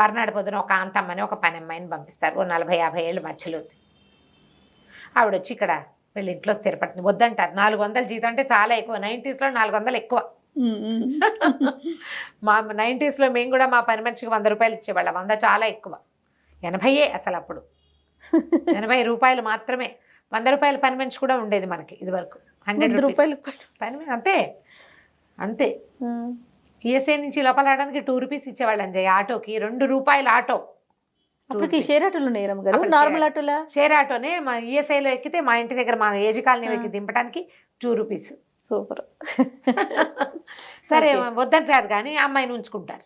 మర్నాడు పొద్దున ఒక కాంతమ్మని ఒక పని అమ్మాయిని పంపిస్తారు. ఓ 40-50 ఏళ్ళు మధ్యలో. ఆవిడ వచ్చి ఇక్కడ వీళ్ళ ఇంట్లో స్థిరపడుతుంది. వద్దంటారు. 400 జీతం అంటే చాలా ఎక్కువ. 90sలో 400 ఎక్కువ. మా 90sలో మేము కూడా మా పని మనిషికి 100 రూపాయలు ఇచ్చేవాళ్ళం. 100 చాలా ఎక్కువ. 80 అసలు అప్పుడు 80 రూపాయలు మాత్రమే. 100 రూపాయల పని మనిషి కూడా ఉండేది మనకి ఇదివరకు. 100 రూపాయలు పని అంతే అంతే. ఈఎస్ఐ నుంచి లోపల రావడానికి 2 రూపీస్ ఇచ్చేవాళ్ళు అంజయ్. ఆటోకి 2 రూపాయలు ఆటో. అప్పటికి షేర్ ఆటోలు ఉన్నాయి రమ్మగారు, నార్మల్ ఆటోలా? షేర్ ఆటోనే. మా ఈఎస్ఐలో ఎక్కితే మా ఇంటి దగ్గర మా ఏజీ కాలనీ ఎక్కి దింపడానికి 2 రూపీస్. సూపర్. సరే వద్దంటారు కానీ అమ్మాయిని ఉంచుకుంటారు.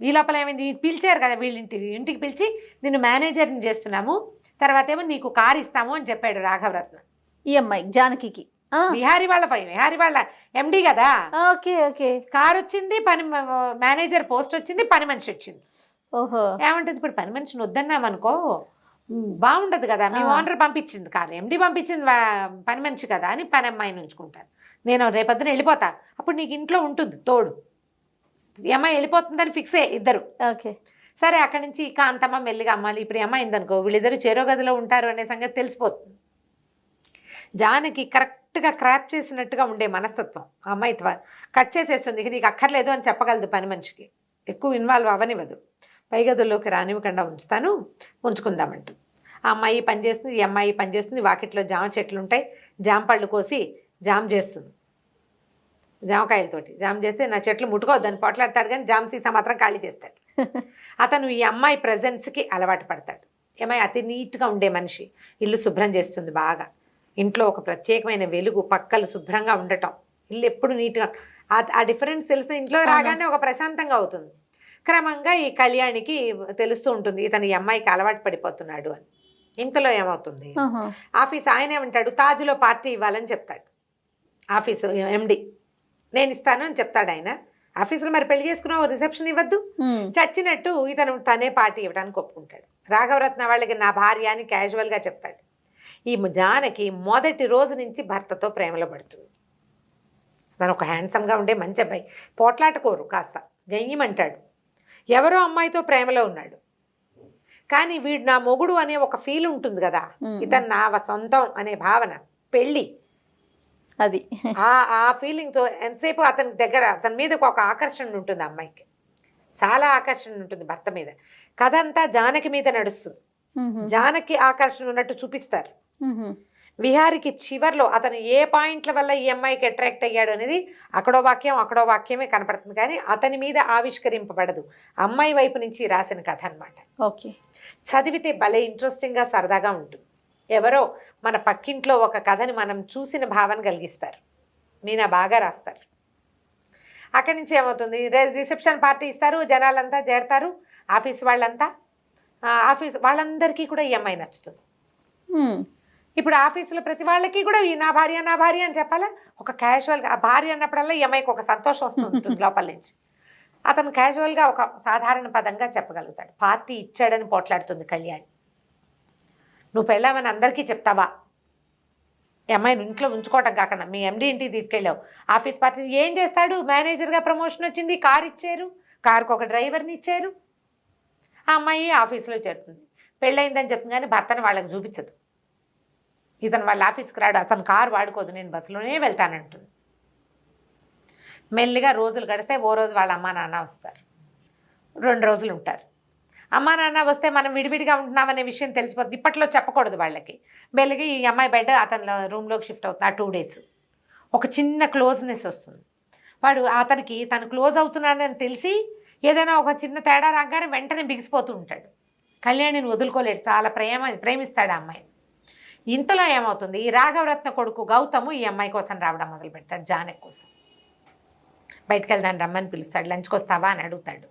ఈ లోపల ఏమైంది, పిలిచారు కదా వీళ్ళ ఇంటికి పిలిచి నిన్ను మేనేజర్ని చేస్తున్నాము, తర్వాత ఏమో నీకు కారు ఇస్తాము అని చెప్పాడు రాఘవరత్న. ఈ అమ్మాయి జానకి విహారీ వాళ్ళ ఎండి కదా. Okay okay. కారు వచ్చింది, పని మేనేజర్ పోస్ట్ వచ్చింది, పని మనిషి వచ్చింది. ఓహో. ఏమంటుంది, ఇప్పుడు పని మనిషిని వద్దన్నామనుకో బాగుండదు కదా. మీ ఓనర్ పంపించింది కారు, ఎండి పంపించింది పని మనిషి కదా అని పని అమ్మాయిని ఉంచుకుంటారు. నేను రేపొద్దున వెళ్ళిపోతా, అప్పుడు నీకు ఇంట్లో ఉంటుంది తోడు. ఈ అమ్మాయి వెళ్ళిపోతుందని ఫిక్స్ అయ్యే ఇద్దరు. ఓకే సరే అక్కడి నుంచి కాంతమ్మ మెల్లిగా అమ్మాలి. ఇప్పుడు అమ్మాయి అయిందనుకో వీళ్ళిద్దరు చెరో గదిలో ఉంటారు అనే సంగతి తెలిసిపోతుంది. జానకి కరెక్ట్గా క్రాప్ చేసినట్టుగా ఉండే మనస్తత్వం. ఆ అమ్మాయి కట్ చేసేస్తుంది. ఇక నీకు అక్కర్లేదు అని చెప్పగలదు పని మనిషికి. ఎక్కువ ఇన్వాల్వ్ అవ్వనివ్వదు. పై గదుల్లోకి రానివ్వకుండా ఉంచుకుందామంటూ ఆ అమ్మాయి పనిచేస్తుంది, ఈ అమ్మాయి పనిచేస్తుంది. వాకిట్లో జామ చెట్లు ఉంటాయి, జామ పళ్ళు కోసి జామ చేస్తుంది. జామకాయలతోటి జామ చేస్తే నా చెట్లు ముట్టుకోవద్దని పోట్లాడతాడు కానీ జామ సీసా మాత్రం ఖాళీ చేస్తాడు. అతను ఈ అమ్మాయి ప్రజెన్స్కి అలవాటు పడతాడు. అమ్మాయి అతి నీట్గా ఉండే మనిషి. ఇల్లు శుభ్రం చేస్తుంది బాగా. ఇంట్లో ఒక ప్రత్యేకమైన వెలుగు, పక్కలు శుభ్రంగా ఉండటం, ఇల్లు ఎప్పుడు నీట్గా. ఆ డిఫరెన్స్ తెలిసిన ఇంట్లో రాగానే ఒక ప్రశాంతంగా అవుతుంది. క్రమంగా ఈ కళ్యాణికి తెలుస్తూ ఉంటుంది ఇతను ఈ అమ్మాయికి అలవాటు పడిపోతున్నాడు అని. ఇంతలో ఏమవుతుంది, ఆఫీస్ ఆయన ఏమంటాడు, తాజ్లో పార్టీ ఇవ్వాలని చెప్తాడు. ఆఫీసు ఎండి నేను ఇస్తాను అని చెప్తాడు ఆయన. ఆఫీసులో మరి పెళ్లి చేసుకున్నావు, రిసెప్షన్ ఇవ్వద్దు. చచ్చినట్టు ఇతను తనే పార్టీ ఇవ్వడానికి ఒప్పుకుంటాడు. రాఘవరత్న వాళ్ళకి నా భార్య అని క్యాజువల్గా చెప్తాడు. ఈ జానకి మొదటి రోజు నుంచి భర్తతో ప్రేమలో పడుతుంది. తను ఒక హ్యాండ్సమ్గా ఉండే మంచి అబ్బాయి, పోట్లాటకోరు, కాస్త జయ్యమంటాడు. ఎవరో అమ్మాయితో ప్రేమలో ఉన్నాడు కానీ వీడు నా మొగుడు అనే ఒక ఫీల్ ఉంటుంది కదా, ఇతను నా సొంతం అనే భావన, పెళ్ళి, అది ఆ ఫీలింగ్తో ఎంతసేపు అతని మీద ఒక ఆకర్షణ ఉంటుంది. అమ్మాయికి చాలా ఆకర్షణ ఉంటుంది భర్త మీద. కథ అంతా జానకి మీద నడుస్తుంది. జానకి ఆకర్షణ ఉన్నట్టు చూపిస్తారు. విహారికి చివర్లో అతను ఏ పాయింట్ల వల్ల ఈ అమ్మాయికి అట్రాక్ట్ అయ్యాడు అనేది అక్కడో వాక్యమే కనపడుతుంది కానీ అతని మీద ఆవిష్కరింపబడదు. అమ్మాయి వైపు నుంచి రాసిన కథ అనమాట. ఓకే, చదివితే భలే ఇంట్రెస్టింగ్గా సరదాగా ఉంటుంది. ఎవరో మన పక్కింట్లో ఒక కథని మనం చూసిన భావన కలిగిస్తారు. మీనా బాగా రాస్తారు. అక్కడి నుంచి ఏమవుతుంది, రిసెప్షన్ పార్టీ ఇస్తారు, జనాలంతా చేరతారు, ఆఫీస్ వాళ్ళందరికీ కూడా ఈ అమ్మాయి నచ్చుతుంది. ఇప్పుడు ఆఫీసులో ప్రతి వాళ్ళకి కూడా ఈ నా భార్య అని చెప్పాలా, ఒక క్యాజువల్గా ఆ భార్య అన్నప్పుడల్లా ఈ అమ్మాయికి ఒక సంతోషం వస్తుంటుంది లోపల నుంచి. అతను క్యాజువల్గా ఒక సాధారణ పదంగా చెప్పగలుగుతాడు. పార్టీ ఇచ్చాడని పోట్లాడుతుంది కళ్యాణి. నువ్వు పెళ్ళామని అందరికీ చెప్తావా, ఈ అమ్మాయిని ఇంట్లో ఉంచుకోవటం కాకుండా మీ ఎండి ఇంటికి తీసుకెళ్ళావు, ఆఫీస్ పార్టీ ఏం చేస్తాడు, మేనేజర్గా ప్రమోషన్ వచ్చింది, కారు ఇచ్చారు, కారుకు ఒక డ్రైవర్ని ఇచ్చారు. ఆ అమ్మాయి ఆఫీస్లో చేరుతుంది, పెళ్ళయిందని చెప్తుంది కానీ భర్తను వాళ్ళకి చూపించదు. ఇతను వాళ్ళ ఆఫీస్కి రాడు, అతను కారు వాడుకోదు, నేను బస్సులోనే వెళ్తానంటుంది. మెల్లిగా రోజులు గడిస్తే ఓ రోజు వాళ్ళ అమ్మా నాన్న వస్తారు, 2 రోజులు ఉంటారు. అమ్మా నాన్న వస్తే మనం విడివిడిగా ఉంటున్నామనే విషయం తెలిసిపోతుంది. ఇప్పట్లో చెప్పకూడదు వాళ్ళకి. మెల్లిగా ఈ అమ్మాయి బెడ్ అతని రూమ్లోకి షిఫ్ట్ అవుతుంది. ఆ 2 డేస్ ఒక చిన్న క్లోజ్నెస్ వస్తుంది. వాడు అతనికి తను క్లోజ్ అవుతున్నాడని తెలిసి ఏదైనా ఒక చిన్న తేడా రాగానే వెంటనే బిగిసిపోతూ ఉంటాడు. కళ్యాణిని వదులుకోలేడు, చాలా ప్రేమిస్తాడు ఆ అమ్మాయిని. ఇంతలో ఏమవుతుంది, ఈ రాఘవరత్న కొడుకు గౌతము ఈ అమ్మాయి కోసం రావడం మొదలు పెడతాడు. జానకి కోసం బయటకు వెళ్దాన్ని రమ్మని పిలుస్తాడు. లంచ్కి వస్తావా అని అడుగుతాడు.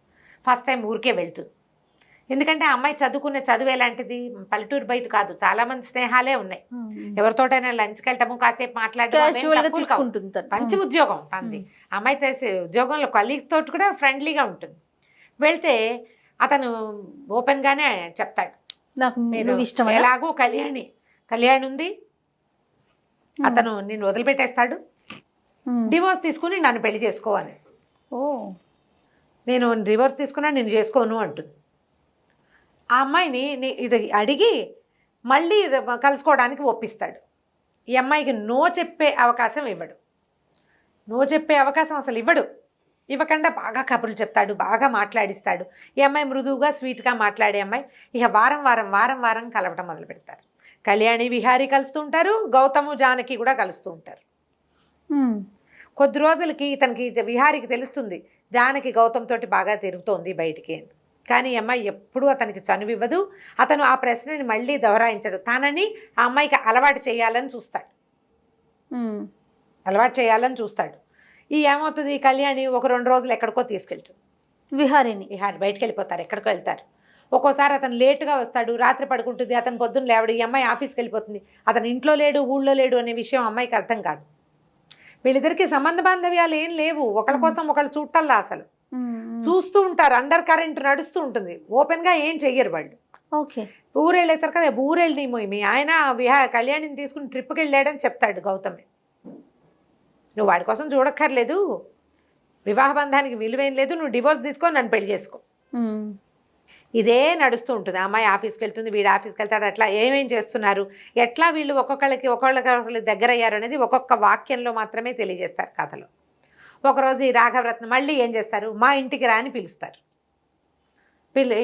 ఫస్ట్ టైం ఊరికే వెళ్తుంది. ఎందుకంటే ఆ అమ్మాయి చదువుకునే చదువు ఎలాంటిది, పల్లెటూరు బయట కాదు, చాలా మంది స్నేహాలే ఉన్నాయి. ఎవరితోటైనా లంచ్కి వెళ్ళటము, కాసేపు మాట్లాడటం అవేం క్యాజువల్ గా తప్పులు కావు. తీసుకుంటుంది తను. మంచి ఉద్యోగం తనది. అమ్మాయి చేసే ఉద్యోగంలో కలీగ్స్ తోటి కూడా ఫ్రెండ్లీగా ఉంటుంది. వెళ్తే అతను ఓపెన్ గానే చెప్తాడు, నాకు మీరు నువ్వు ఇష్టం ఎలాగో కళ్యాణి ఉంది, అతను నిన్ను వదిలిపెట్టేస్తాడు, డివోర్స్ తీసుకుని నన్ను పెళ్లి చేసుకోవాలి, ఓ నేను డివోర్స్ తీసుకున్నా నేను చేసుకోను అంటుంది. ఆ అమ్మాయిని ఇది అడిగి మళ్ళీ కలుసుకోవడానికి ఒప్పిస్తాడు. ఈ అమ్మాయికి నో చెప్పే అవకాశం ఇవ్వడు. నో చెప్పే అవకాశం అసలు ఇవ్వకుండా బాగా కబుర్లు చెప్తాడు, బాగా మాట్లాడిస్తాడు. ఈ అమ్మాయి మృదువుగా స్వీట్గా మాట్లాడే అమ్మాయి. ఇక వారం కలవటం మొదలు పెడతారు. కళ్యాణి విహారీ కలుస్తూ ఉంటారు, గౌతము జానకి కూడా కలుస్తూ ఉంటారు. కొద్ది రోజులకి ఇతనికి విహారీకి తెలుస్తుంది జానకి గౌతమ్ తోటి బాగా తిరుగుతోంది బయటికి అని. కానీ ఈ అమ్మాయి ఎప్పుడూ అతనికి చనువివ్వదు. అతను ఆ ప్రశ్నని మళ్ళీ దొహరాయించడు. తనని ఆ అమ్మాయికి అలవాటు చేయాలని చూస్తాడు. ఈ ఏమవుతుంది, కళ్యాణి ఒక 2 రోజులు ఎక్కడికో తీసుకెళ్తుంది. విహారీ బయటకు వెళ్ళిపోతారు, ఎక్కడికో వెళ్తారు. ఒక్కోసారి అతను లేటుగా వస్తాడు, రాత్రి పడుకుంటుంది, అతను పొద్దున్న లేవడు. ఈ అమ్మాయి ఆఫీస్కి వెళ్ళిపోతుంది. అతను ఇంట్లో లేడు, ఊళ్ళో లేడు అనే విషయం అమ్మాయికి అర్థం కాదు. వీళ్ళిద్దరికి సంబంధ బాంధవ్యాలు ఏం లేవు, ఒకళ్ళ కోసం ఒకళ్ళు చూడటల్లా. అసలు చూస్తూ ఉంటారు, అండర్ కరెంట్ నడుస్తూ ఉంటుంది, ఓపెన్గా ఏం చెయ్యరు వాళ్ళు. ఓకే, ఊరెళ్ళేసరికి కదా, ఊరెళ్ళి మీ ఆయన కళ్యాణిని తీసుకుని ట్రిప్కి వెళ్ళాడని చెప్తాడు గౌతమ్. నువ్వు వాడి కోసం చూడక్కర్లేదు, వివాహ బంధానికి విలువేం లేదు, నువ్వు డివోర్స్ తీసుకో, నన్ను పెళ్లి చేసుకో. ఇదే నడుస్తూ ఉంటుంది. అమ్మాయి ఆఫీస్కి వెళ్తుంది, వీడు ఆఫీస్కి వెళ్తాడు. అట్లా ఏమేం చేస్తున్నారు, ఎట్లా వీళ్ళు ఒకళ్ళకి దగ్గర అయ్యారు అనేది ఒక్కొక్క వాక్యంలో మాత్రమే తెలియజేస్తారు కథలో. ఒకరోజు ఈ రాఘవరత్నం మళ్ళీ ఏం చేస్తారు, మా ఇంటికి రా అని పిలుస్తారు.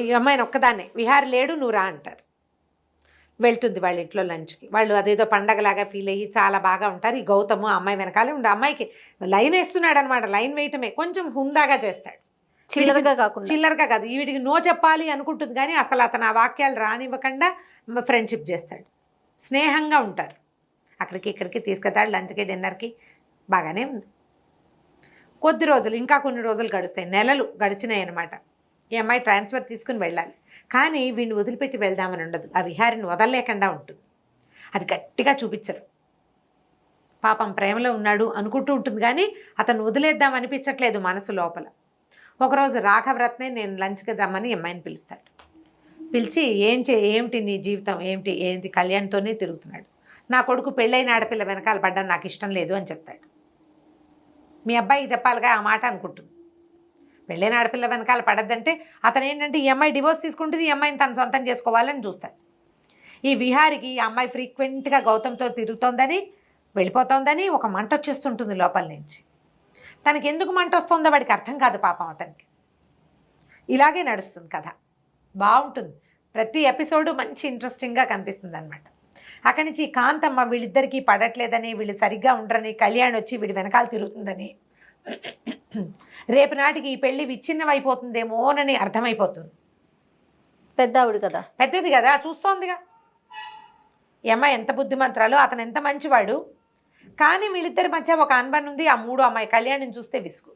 ఈ అమ్మాయిని ఒక్కదాన్నే, విహారి లేడు నువ్వు రా అంటారు. వెళ్తుంది వాళ్ళ ఇంట్లో లంచ్కి. వాళ్ళు అదేదో పండగలాగా ఫీల్ అయ్యి చాలా బాగా ఉంటారు. ఈ గౌతము అమ్మాయి వెనకాలే ఉండి అమ్మాయికి లైన్ వేస్తున్నాడు అనమాట. లైన్ వేయటమే కొంచెం హుందాగా చేస్తాడు, చిల్లరగా కాదు. వీడికి నో చెప్పాలి అనుకుంటుంది కానీ అసలు అతను ఆ వాక్యాలు రానివ్వకుండా ఫ్రెండ్షిప్ చేస్తాడు. స్నేహంగా ఉంటారు. అక్కడికి ఇక్కడికి తీసుకెళ్తాడు, లంచ్కి డిన్నర్కి, బాగానే ఉంది. కొద్ది రోజులు, ఇంకా కొన్ని రోజులు గడుస్తాయి, నెలలు గడిచినాయి అనమాట. ఈ అమ్మాయి ట్రాన్స్ఫర్ తీసుకుని వెళ్ళాలి. కానీ వీడిని వదిలిపెట్టి వెళ్దామని ఉండదు, ఆ విహారిని వదలలేకుండా ఉంటుంది. అది గట్టిగా చూపించరు. పాపం ప్రేమలో ఉన్నాడు అనుకుంటూ ఉంటుంది కానీ అతను వదిలేద్దాం అనిపించట్లేదు మనసు లోపల. ఒకరోజు రాఘవరత్నే నేను లంచ్కి రమ్మని అమ్మాయిని పిలుస్తాడు. పిలిచి ఏమిటి నీ జీవితం, ఏంటి కళ్యాణ్తోనే తిరుగుతున్నాడు, నా కొడుకు పెళ్ళైన ఆడపిల్ల వెనకాల పడ్డా నాకు ఇష్టం లేదు అని చెప్తాడు. మీ అబ్బాయికి చెప్పాలిగా ఆ మాట అనుకుంటుంది. పెళ్ళైన ఆడపిల్ల వెనకాల పడద్దంటే అతను ఏంటంటే ఈ అమ్మాయి డివోర్స్ తీసుకుంటుంది, ఈ అమ్మాయిని తను సొంతం చేసుకోవాలని చూస్తాడు. ఈ విహారికి ఈ అమ్మాయి ఫ్రీక్వెంట్గా గౌతమ్తో తిరుగుతోందని, వెళ్ళిపోతోందని ఒక మంట వచ్చేస్తుంటుంది లోపల నుంచి. తనకి ఎందుకు మంట వస్తుందో వాడికి అర్థం కాదు పాపం అతనికి. ఇలాగే నడుస్తుంది కథ, బాగుంటుంది. ప్రతి ఎపిసోడు మంచి ఇంట్రెస్టింగ్గా కనిపిస్తుంది అనమాట. అక్కడి నుంచి కాంతమ్మ వీళ్ళిద్దరికీ పడట్లేదని, వీళ్ళు సరిగ్గా ఉండరని, కళ్యాణ్ వచ్చి వీడి వెనకాల తిరుగుతుందని, రేపు నాటికి ఈ పెళ్లి విచ్ఛిన్నమైపోతుందేమోనని అర్థమైపోతుంది. పెద్దది కదా, చూస్తోందిగా ఈ అమ్మాయి ఎంత బుద్ధిమంతురాలో, అతను ఎంత మంచివాడు. కానీ వీళ్ళిద్దరి మధ్య ఒక అనుబంధం ఉంది. ఆ మూడో అమ్మాయి కళ్యాణిని చూస్తే విసుగు.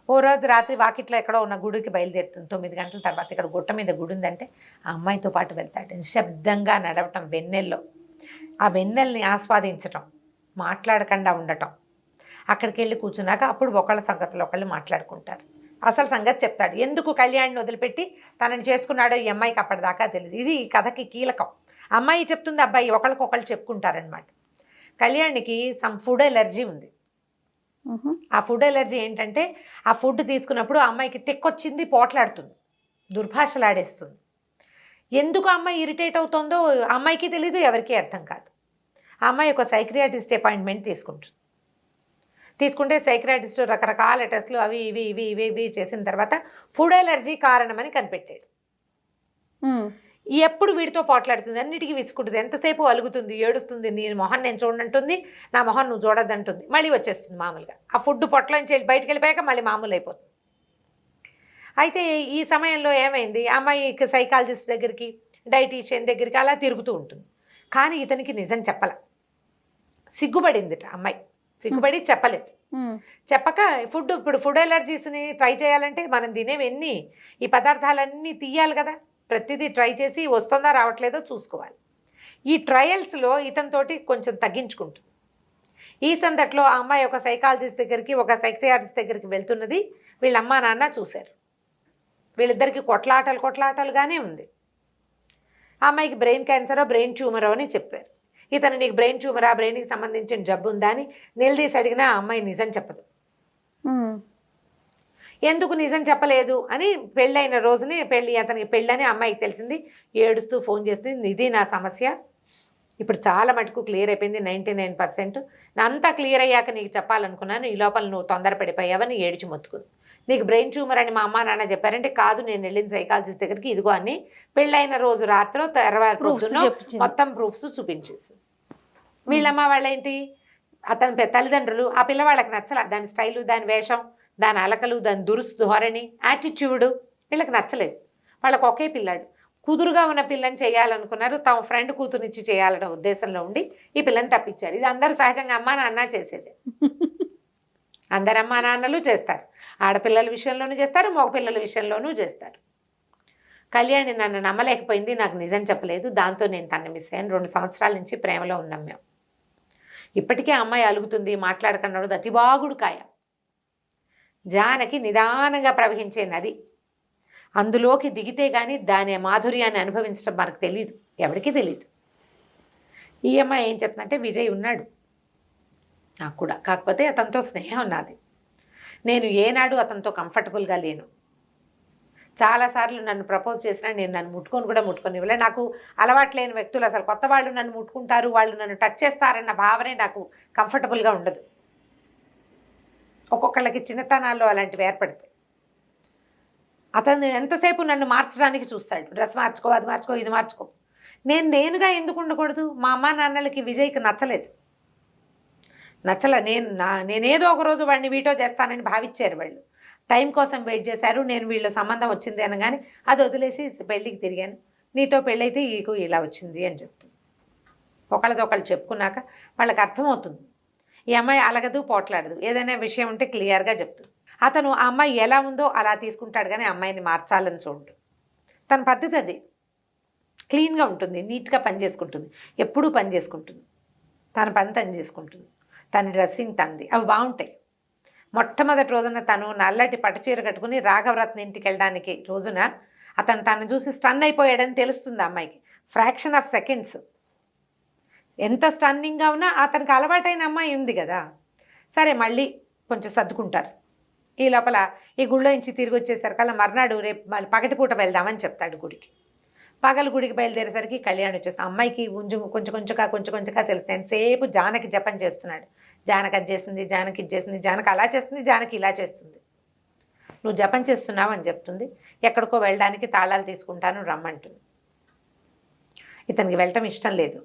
ఓ రోజు రాత్రి వాకిట్లో ఎక్కడో ఉన్న గుడికి బయలుదేరుతుంది. 9 గంటల తర్వాత ఇక్కడ గుట్ట మీద గుడి ఉందంటే ఆ అమ్మాయితో పాటు వెళ్తాడు. నిశ్శబ్దంగా నడవటం, వెన్నెల్లో ఆ వెన్నెల్ని ఆస్వాదించటం, మాట్లాడకుండా ఉండటం. అక్కడికి వెళ్ళి కూర్చున్నాక అప్పుడు ఒకళ్ళ సంగతులు ఒకళ్ళు మాట్లాడుకుంటారు. అసలు సంగతి చెప్తాడు, ఎందుకు కళ్యాణ్ని వదిలిపెట్టి తనని చేసుకున్నాడో ఈ అమ్మాయికి అప్పటిదాకా తెలియదు. ఇది ఈ కథకి కీలకం. అమ్మాయి చెప్తుంది, అబ్బాయి ఒకళ్ళకొకళ్ళు చెప్పుకుంటారనమాట. కళ్యాణ్కి సమ్ ఫుడ్ ఎలర్జీ ఉంది. ఆ ఫుడ్ ఎలర్జీ ఏంటంటే ఆ ఫుడ్ తీసుకున్నప్పుడు ఆ అమ్మాయికి తెక్కొచ్చింది, పోట్లాడుతుంది, దుర్భాషలాడేస్తుంది. ఎందుకు ఆ అమ్మాయి ఇరిటేట్ అవుతుందో అమ్మాయికి తెలీదు, ఎవరికీ అర్థం కాదు. ఆ అమ్మాయి ఒక సైక్రియాటిస్ట్ అపాయింట్మెంట్ తీసుకుంటే సైక్రియాటిస్ట్ రకరకాల టెస్టులు అవి ఇవి చేసిన తర్వాత ఫుడ్ ఎలర్జీ కారణమని కనిపెట్టాడు. ఎప్పుడు వీడితో పోట్లాడుతుంది, అన్నిటికీ విసుకుంటుంది, ఎంతసేపు అలుగుతుంది, ఏడుస్తుంది, నీ మొహం నేను చూడంటుంది, నా మొహం నువ్వు చూడద్దంటుంది, మళ్ళీ వచ్చేస్తుంది మామూలుగా. ఆ ఫుడ్ పొట్లోంచి బయటకు వెళ్ళిపోయాక మళ్ళీ మామూలు అయిపోతుంది. అయితే ఈ సమయంలో ఏమైంది, అమ్మాయి సైకాలజిస్ట్ దగ్గరికి, డైటీషియన్ దగ్గరికి అలా తిరుగుతూ ఉంటుంది. కానీ ఇతనికి నిజం చెప్పాల, సిగ్గుపడిందిట అమ్మాయి, సిగ్గుపడి చెప్పలేదు. చెప్పక ఇప్పుడు ఫుడ్ ఎలర్జీస్ని ట్రై చేయాలంటే మనం తినేవన్నీ ఈ పదార్థాలన్నీ తీయాలి కదా, ప్రతిదీ ట్రై చేసి వస్తుందా రావట్లేదో చూసుకోవాలి. ఈ ట్రయల్స్లో ఇతనితోటి కొంచెం తగ్గించుకుంటుంది. ఈ సందట్లో ఆ అమ్మాయి ఒక సైకాలజిస్ట్ దగ్గరికి, ఒక సైకియాట్రిస్ట్ దగ్గరికి వెళ్తున్నది వీళ్ళ అమ్మా నాన్న చూశారు. వీళ్ళిద్దరికి కొట్లాటలుగానే ఉంది. ఆ అమ్మాయికి బ్రెయిన్ క్యాన్సరో బ్రెయిన్ ట్యూమరో అని చెప్పారు. ఇతను నీకు బ్రెయిన్ ట్యూమరా, బ్రెయిన్కి సంబంధించిన జబ్బు ఉందా అని నిలదీసి అడిగినా ఆ అమ్మాయి నిజం చెప్పదు. ఎందుకు నిజం చెప్పలేదు అని పెళ్ళైన రోజుని అతనికి పెళ్ళని అమ్మాయికి తెలిసింది. ఏడుస్తూ ఫోన్ చేసింది, ఇది నా సమస్య, ఇప్పుడు చాలా మటుకు క్లియర్ అయిపోయింది 99%. అంతా క్లియర్ అయ్యాక నీకు చెప్పాలనుకున్నాను, ఈ లోపల నువ్వు తొందరపడిపోయావని ఏడిచి మొత్తుకుంది. నీకు బ్రెయిన్ ట్యూమర్ అని మా అమ్మ నాన్న చెప్పారంటే, కాదు నేను వెళ్ళిన సైకాలజిస్ట్ దగ్గరికి, ఇదిగో అని పెళ్ళైన రోజు రాత్రో పొద్దున్న మొత్తం ప్రూఫ్స్ చూపించేసి. వీళ్ళమ్మ వాళ్ళేంటి, అతని తల్లిదండ్రులు ఆ పిల్లవాళ్ళకి నచ్చల, దాని స్టైలు, దాని వేషం, దాని అలకలు, దాని దురుసు ధోరణి, యాటిట్యూడు వీళ్ళకి నచ్చలేదు. వాళ్ళకి ఒకే పిల్లాడు, కుదురుగా ఉన్న పిల్లని చేయాలనుకున్నారు. తమ ఫ్రెండ్ కూతురునిచ్చి చేయాలన్న ఉద్దేశంలో ఉండి ఈ పిల్లని తప్పించారు. ఇది అందరూ సహజంగా అమ్మా నాన్న చేసేది. అందరు అమ్మా నాన్నలు చేస్తారు. ఆడపిల్లల విషయంలోనూ చేస్తారు, మగపిల్లల విషయంలోనూ చేస్తారు. కళ్యాణి నన్ను నమ్మలేకపోయింది, నాకు నిజం చెప్పలేదు, దాంతో నేను తన్ని మిస్ అయ్యాను. 2 సంవత్సరాల నుంచి ప్రేమలో ఉన్నాం మేము. ఇప్పటికే అమ్మాయి అలుగుతుంది, మాట్లాడకుండా అతిబాగుడు కాయ. జానకి నిదానంగా ప్రవహించే నది, అందులోకి దిగితే కానీ దాని మాధుర్యాన్ని అనుభవించడం మనకు తెలియదు, ఎవరికీ తెలియదు. ఈ అమ్మాయి ఏం చెప్తుందంటే, విజయ్ ఉన్నాడు నాకు కూడా, కాకపోతే అతనితో స్నేహం ఉన్నది. నేను ఏనాడు అతనితో కంఫర్టబుల్గా లేను. చాలాసార్లు నన్ను ప్రపోజ్ చేసినా నేను నన్ను ముట్టుకొని ఇవ్వలే. నాకు అలవాటు లేని వ్యక్తులు, అసలు కొత్త వాళ్ళు నన్ను ముట్టుకుంటారు, వాళ్ళు నన్ను టచ్ చేస్తారన్న భావనే నాకు కంఫర్టబుల్గా ఉండదు. ఒక్కొక్కళ్ళకి చిన్నతనాల్లో అలాంటివి ఏర్పడతాయి. అతను ఎంతసేపు నన్ను మార్చడానికి చూస్తాడు, డ్రెస్ మార్చుకో, అది మార్చుకో, ఇది మార్చుకో. నేనుగా ఎందుకు ఉండకూడదు? మా అమ్మ నాన్నలకి విజయ్కి నచ్చలేదు. నేనేదో ఒకరోజు వాడిని వీటో చేస్తానని భావించారు. వాళ్ళు టైం కోసం వెయిట్ చేశారు. నేను వీళ్ళ సంబంధం వచ్చింది అనగానే అది వదిలేసి పెళ్ళికి తిరిగాను. నీతో పెళ్ళైతే ఈకు ఇలా వచ్చింది అని చెప్తుంది. ఒకళ్ళదొకళ్ళు చెప్పుకున్నాక వాళ్ళకి అర్థమవుతుంది. ఈ అమ్మాయి అలగదు, పోట్లాడదు, ఏదైనా విషయం ఉంటే క్లియర్గా చెప్తుంది. అతను ఆ అమ్మాయి ఎలా ఉందో అలా తీసుకుంటాడు, కానీ అమ్మాయిని మార్చాలని చూడు. తన పద్ధతి అది. క్లీన్గా ఉంటుంది, నీట్గా పని చేసుకుంటుంది, ఎప్పుడూ పని చేసుకుంటుంది, తన పని తను చేసుకుంటుంది, తన డ్రెస్సింగ్ తంది, అవి బాగుంటాయి. మొట్టమొదటి రోజున తను నల్లటి పట్టుచీర కట్టుకుని రాఘవరత్న ఇంటికి వెళ్ళడానికి రోజున తను చూసి స్టన్ అయిపోయాడని తెలుస్తుంది అమ్మాయికి. Fraction of seconds. ఎంత స్టన్నింగ్గా ఉన్నా అతనికి అలవాటైన అమ్మాయి ఉంది కదా, సరే మళ్ళీ కొంచెం సర్దుకుంటారు. ఈ లోపల ఈ గుళ్ళో నుంచి తిరిగి వచ్చేసరికల్లా మర్నాడు రేపు మళ్ళీ పగటిపూట వెళ్దామని చెప్తాడు గుడికి. పగలు గుడికి బయలుదేరేసరికి కళ్యాణ్ వచ్చేస్తాం. అమ్మాయికి కొంచెం కొంచెంగా తెలుస్తుంది. ఎంతసేపు జానకి జపం చేస్తున్నాడు. జానకి అది చేస్తుంది, జానకి ఇది చేస్తుంది, జానకి అలా చేస్తుంది, జానకి ఇలా చేస్తుంది. నువ్వు జపం చేస్తున్నావు అని చెప్తుంది. ఎక్కడికో వెళ్ళడానికి తాళాలు తీసుకుంటాను రమ్మంటుంది. ఇతనికి వెళ్ళటం ఇష్టం లేదు.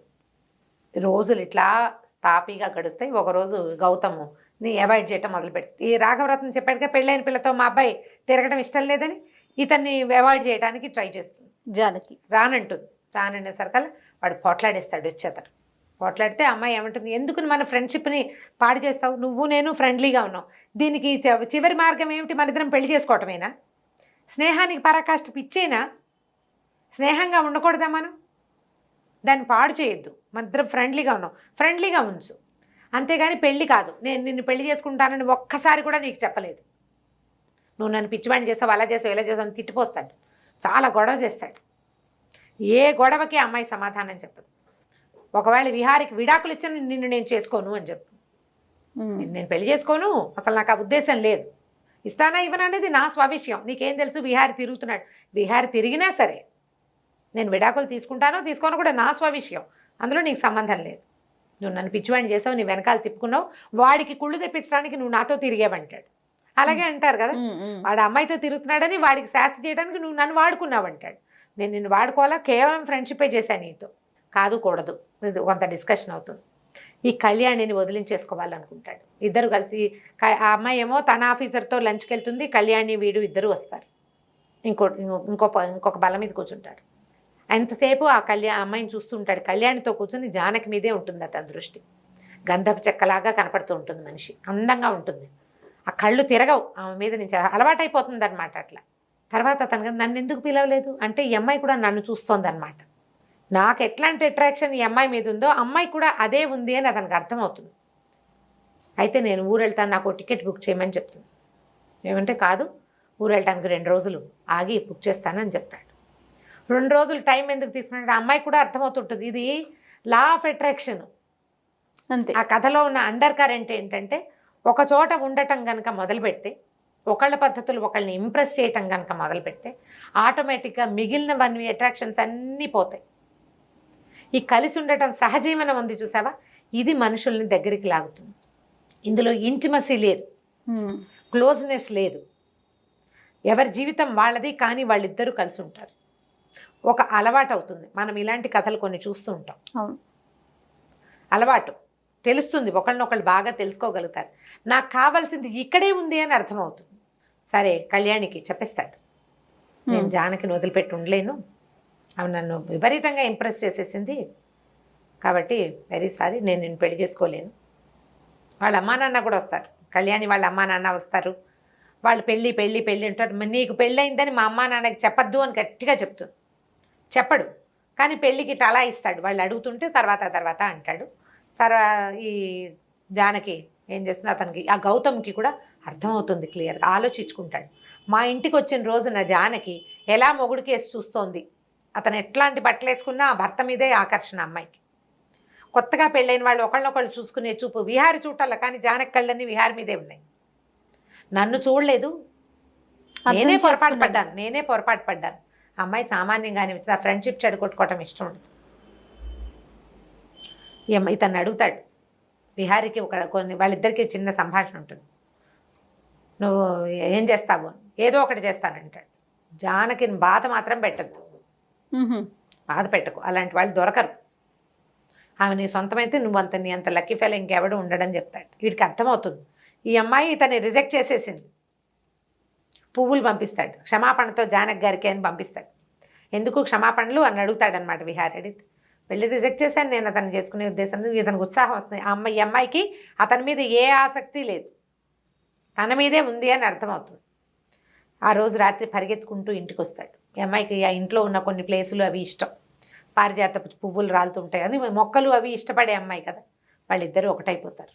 రోజులు ఇట్లా తాపీగా గడుస్తాయి. ఒకరోజు గౌతమ్ని అవాయిడ్ చేయటం మొదలుపెడుతుంది. ఈ రాఘవరత్నం చెప్పాడుగా, పెళ్ళైన పిల్లతో మా అబ్బాయి తిరగడం ఇష్టం లేదని ఇతన్ని అవాయిడ్ చేయడానికి ట్రై చేస్తుంది. జానకి రానంటుంది. రాననేసరికల్లా వాడు పోట్లాడేస్తాడు వచ్చేతను. పోట్లాడితే అమ్మాయి ఏమంటుంది, ఎందుకు మన ఫ్రెండ్షిప్ని పాడు చేస్తావు, నువ్వు నేను ఫ్రెండ్లీగా ఉన్నావు, దీనికి చివరి మార్గం ఏమిటి, మన ఇద్దరం పెళ్లి చేసుకోవటమేనా, స్నేహానికి పరాకాష్ట పిచ్చేనా, స్నేహంగా ఉండకూడదా మనం, దాన్ని పాడు చేయొద్దు, మన ఇద్దరం ఫ్రెండ్లీగా ఉన్నాం, ఫ్రెండ్లీగా ఉంచు, అంతేగాని పెళ్ళి కాదు, నేను నిన్ను పెళ్లి చేసుకుంటానని ఒక్కసారి కూడా నీకు చెప్పలేదు, నువ్వు నన్ను పిచ్చివాడిని చేసావు, అలా చేసావు, ఇలా చేసావు అని తిట్టిపోస్తాడు, చాలా గొడవ చేస్తాడు. ఏ గొడవకి అమ్మాయి సమాధానం చెప్పదు. ఒకవేళ విహారికి విడాకులు ఇచ్చిన నిన్ను నేను చేసుకోను అని చెప్పు, నేను పెళ్లి చేసుకోను, అసలు నాకు ఆ ఉద్దేశం లేదు, ఇస్తానా ఇవ్వనా అనేది నా స్వవిషయం, నీకేం తెలుసు, విహారి తిరుగుతున్నాడు, విహారి తిరిగినా సరే నేను విడాకులు తీసుకుంటానో తీసుకోనో కూడా నా స్వవిషయం, అందులో నీకు సంబంధం లేదు, నువ్వు నన్ను పిచ్చివాడిని చేసావు, నీ వెనకాల తిప్పుకున్నావు, వాడికి కుళ్ళు తెప్పించడానికి నువ్వు నాతో తిరిగేవంటాడు. అలాగే అంటారు కదా, వాడు అమ్మాయితో తిరుగుతున్నాడని వాడికి శాస్త్ర చేయడానికి నువ్వు నన్ను వాడుకున్నావు అంటాడు. నేను నిన్ను వాడుకోవాలా, కేవలం ఫ్రెండ్షిపే చేశాను నీతో, కాదు కూడదు, ఇది కొంత డిస్కషన్ అవుతుంది. ఈ కళ్యాణిని వదిలించేసుకోవాలనుకుంటాడు. ఇద్దరు కలిసి, ఆ అమ్మాయి ఏమో తన ఆఫీసర్తో లంచ్కి వెళ్తుంది, కళ్యాణి వీడు ఇద్దరు వస్తారు, ఇంకొక బల మీద కూర్చుంటారు. ఎంతసేపు ఆ అమ్మాయిని చూస్తుంటాడు. కళ్యాణితో కూర్చుని జానకి మీదే ఉంటుంది అతని దృష్టి. గంధపు చెక్కలాగా కనపడుతూ ఉంటుంది మనిషి, అందంగా ఉంటుంది, ఆ కళ్ళు తిరగవు ఆమె మీద నుంచి, అలవాటైపోతుంది అనమాట. అట్లా తర్వాత అతను నన్ను ఎందుకు పిలవలేదు అంటే ఈ అమ్మాయి కూడా నన్ను చూస్తోంది అనమాట. నాకు ఎట్లాంటి అట్రాక్షన్ ఈ అమ్మాయి మీద ఉందో అమ్మాయి కూడా అదే ఉంది అని అతనికి అర్థమవుతుంది. అయితే నేను ఊరు వెళ్తాను, నాకు టికెట్ బుక్ చేయమని చెప్తుంది. ఏమంటే కాదు, ఊరు వెళ్ళటానికి 2 రోజులు ఆగి బుక్ చేస్తానని చెప్తాడు. 2 రోజులు టైం ఎందుకు తీసుకున్నాడు అమ్మాయి కూడా అర్థమవుతుంటుంది. ఇది లా ఆఫ్ అట్రాక్షన్. అంతే. ఆ కథలో ఉన్న అండర్ కరెంట్ ఏంటంటే ఒక చోట ఉండటం కనుక మొదలు పెడితే, ఒకళ్ళ పద్ధతులు ఒకళ్ళని ఇంప్రెస్ చేయటం కనుక మొదలు పెడితే ఆటోమేటిక్గా మిగిలినవన్నీ అట్రాక్షన్స్ అన్నీ పోతాయి. ఈ కలిసి ఉండటం సహజీవనం ఉంది చూసావా, ఇది మనుషుల్ని దగ్గరికి లాగుతుంది. ఇందులో ఇంటిమసీ లేదు, క్లోజ్నెస్ లేదు, ఎవరి జీవితం వాళ్ళది, కానీ వాళ్ళిద్దరూ కలిసి ఉంటారు. ఒక అలవాటు అవుతుంది. మనం ఇలాంటి కథలు కొన్ని చూస్తూ ఉంటాం. అవును, అలవాటు తెలుస్తుంది, ఒకళ్ళనొకళ్ళు బాగా తెలుసుకోగలుగుతారు. నాకు కావాల్సింది ఇక్కడే ఉంది అని అర్థమవుతుంది. సరే కళ్యాణికి చెప్పేస్తాడు, నేను జానకిని వదిలిపెట్టి ఉండలేను, ఆమె నన్ను విపరీతంగా ఇంప్రెస్ చేసేసింది, కాబట్టి వెరీ సారీ, నేను నిన్ను పెళ్లి చేసుకోలేను. వాళ్ళ అమ్మా నాన్న కూడా వస్తారు, కళ్యాణి వాళ్ళ అమ్మా నాన్న వస్తారు. వాళ్ళు పెళ్ళి పెళ్ళి పెళ్ళి అంటారు. నీకు పెళ్ళయిందని మా అమ్మా నాన్నకి చెప్పద్దు అని గట్టిగా చెప్తుంది. చెప్పడు, కానీ పెళ్ళికి టలా ఇస్తాడు. వాళ్ళు అడుగుతుంటే తర్వాత తర్వాత అంటాడు. ఈ జానకి ఏం చేస్తుంది, అతనికి ఆ గౌతమ్కి కూడా అర్థమవుతుంది, క్లియర్గా ఆలోచించుకుంటాడు. మా ఇంటికి వచ్చిన రోజున జానకి ఎలా మొగుడికి వేసి చూస్తోంది, అతను ఎట్లాంటి బట్టలు వేసుకున్నా ఆ భర్త మీదే ఆకర్షణ అమ్మాయికి. కొత్తగా పెళ్ళైన వాళ్ళు ఒకళ్ళనొకళ్ళు చూసుకునే చూపు విహారి చూడాలి, కానీ జానకి కళ్ళన్నీ విహారి మీదే ఉన్నాయి. నన్ను చూడలేదు, నేనే పొరపాటు పడ్డాను. అమ్మాయి సామాన్యంగానే ఆ ఫ్రెండ్షిప్ చెడగొట్టుకోవటం ఇష్టం ఉండదు. ఇతన్ని అడుగుతాడు విహారికి, వాళ్ళిద్దరికి చిన్న సంభాషణ ఉంటుంది. నువ్వు ఏం చేస్తావు, ఏదో ఒకటి చేస్తానంటాడు. జానకిని బాధ మాత్రం పెట్టద్దు, బాధ పెట్టకు, అలాంటి వాళ్ళు దొరకరు. ఆమె నీ సొంతమైతే నీ అంత లక్కీ ఫెయిల్ ఇంకెవడు ఉండడని చెప్తాడు. వీడికి అర్థమవుతుంది ఈ అమ్మాయి ఇతన్ని రిజెక్ట్ చేసేసింది. పువ్వులు పంపిస్తాడు, క్షమాపణతో జానకి గారికి అని పంపిస్తాడు. ఎందుకు క్షమాపణలు అని అడుగుతాడనమాట విహారి. అడిగితే పెళ్ళి రిజెక్ట్ చేశాను, నేను అతను చేసుకునే ఉద్దేశం, ఇతనికి ఉత్సాహం వస్తుంది. ఈ అమ్మాయికి అతని మీద ఏ ఆసక్తి లేదు, తన మీదే ఉంది అని అర్థమవుతుంది. ఆ రోజు రాత్రి పరిగెత్తుకుంటూ ఇంటికి వస్తాడు. ఈ అమ్మాయికి ఆ ఇంట్లో ఉన్న కొన్ని ప్లేసులు అవి ఇష్టం, పారిజాత పువ్వులు రాలుతుంటాయి అని, మొక్కలు అవి ఇష్టపడే అమ్మాయి కదా. వాళ్ళిద్దరూ ఒకటైపోతారు.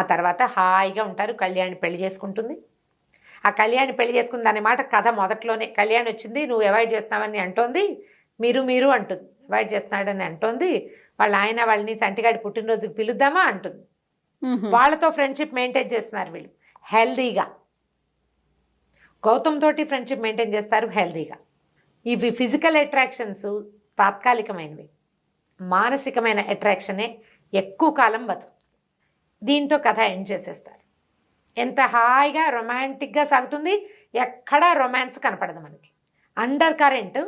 ఆ తర్వాత హాయిగా ఉంటారు. కళ్యాణి పెళ్లి చేసుకుంటుంది. ఆ కళ్యాణి పెళ్లి చేసుకుంది అనే మాట కథ మొదట్లోనే. కళ్యాణి వచ్చింది, నువ్వు అవాయిడ్ చేస్తావని అంటోంది, మీరు అంటుంది, అవాయిడ్ చేస్తున్నాడని అంటోంది. వాళ్ళ ఆయన వాళ్ళని సంటిగాడి పుట్టినరోజుకి పిలుద్దామా అంటుంది. వాళ్ళతో ఫ్రెండ్షిప్ మెయింటైన్ చేస్తున్నారు వీళ్ళు హెల్దీగా. గౌతమ్ తోటి ఫ్రెండ్షిప్ మెయింటైన్ చేస్తారు హెల్దీగా. ఇవి ఫిజికల్ అట్రాక్షన్స్ తాత్కాలికమైనవి, మానసికమైన అట్రాక్షనే ఎక్కువ కాలం బతుకుతుంది. దీంతో కథ ఎండ్ చేసేస్తారు. ఎంత హాయిగా రొమాంటిక్గా సాగుతుంది, ఎక్కడా రొమాన్స్ కనపడదు మనకి. అండర్ కరెంట్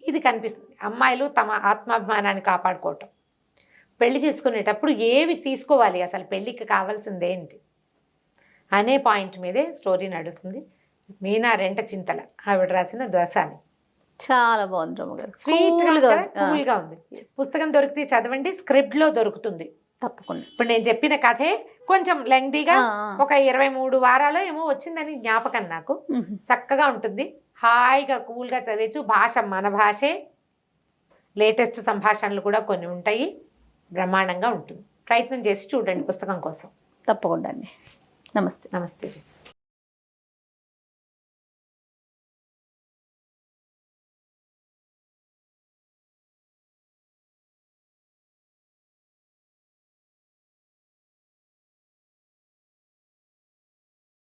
ఇది కనిపిస్తుంది. అమ్మాయిలు తమ ఆత్మాభిమానాన్ని కాపాడుకోవటం, పెళ్లి తీసుకునేటప్పుడు ఏవి తీసుకోవాలి, అసలు పెళ్ళికి కావాల్సింది ఏంటి అనే పాయింట్ మీదే స్టోరీ నడుస్తుంది. మీనా రెంటచింతల ఆవిడ రాసిన దొరసాని. చాలా బాగుంది రమ్మగారు, కూల్గా ఉంది. పుస్తకం దొరికితే చదవండి, స్క్రిప్ట్లో దొరుకుతుంది తప్పకుండా. ఇప్పుడు నేను చెప్పిన కథే కొంచెం లెంగ్దీగా ఒక 23 వారాలు ఏమో వచ్చిందని జ్ఞాపకం నాకు. చక్కగా ఉంటుంది, హాయిగా కూల్గా చదివచ్చు. భాష మన భాషే, లేటెస్ట్ సంభాషణలు కూడా కొన్ని ఉంటాయి, బ్రహ్మాండంగా ఉంటుంది. ప్రయత్నం చేసి చూడండి పుస్తకం కోసం. తప్పకుండా అండి. నమస్తే. నమస్తే.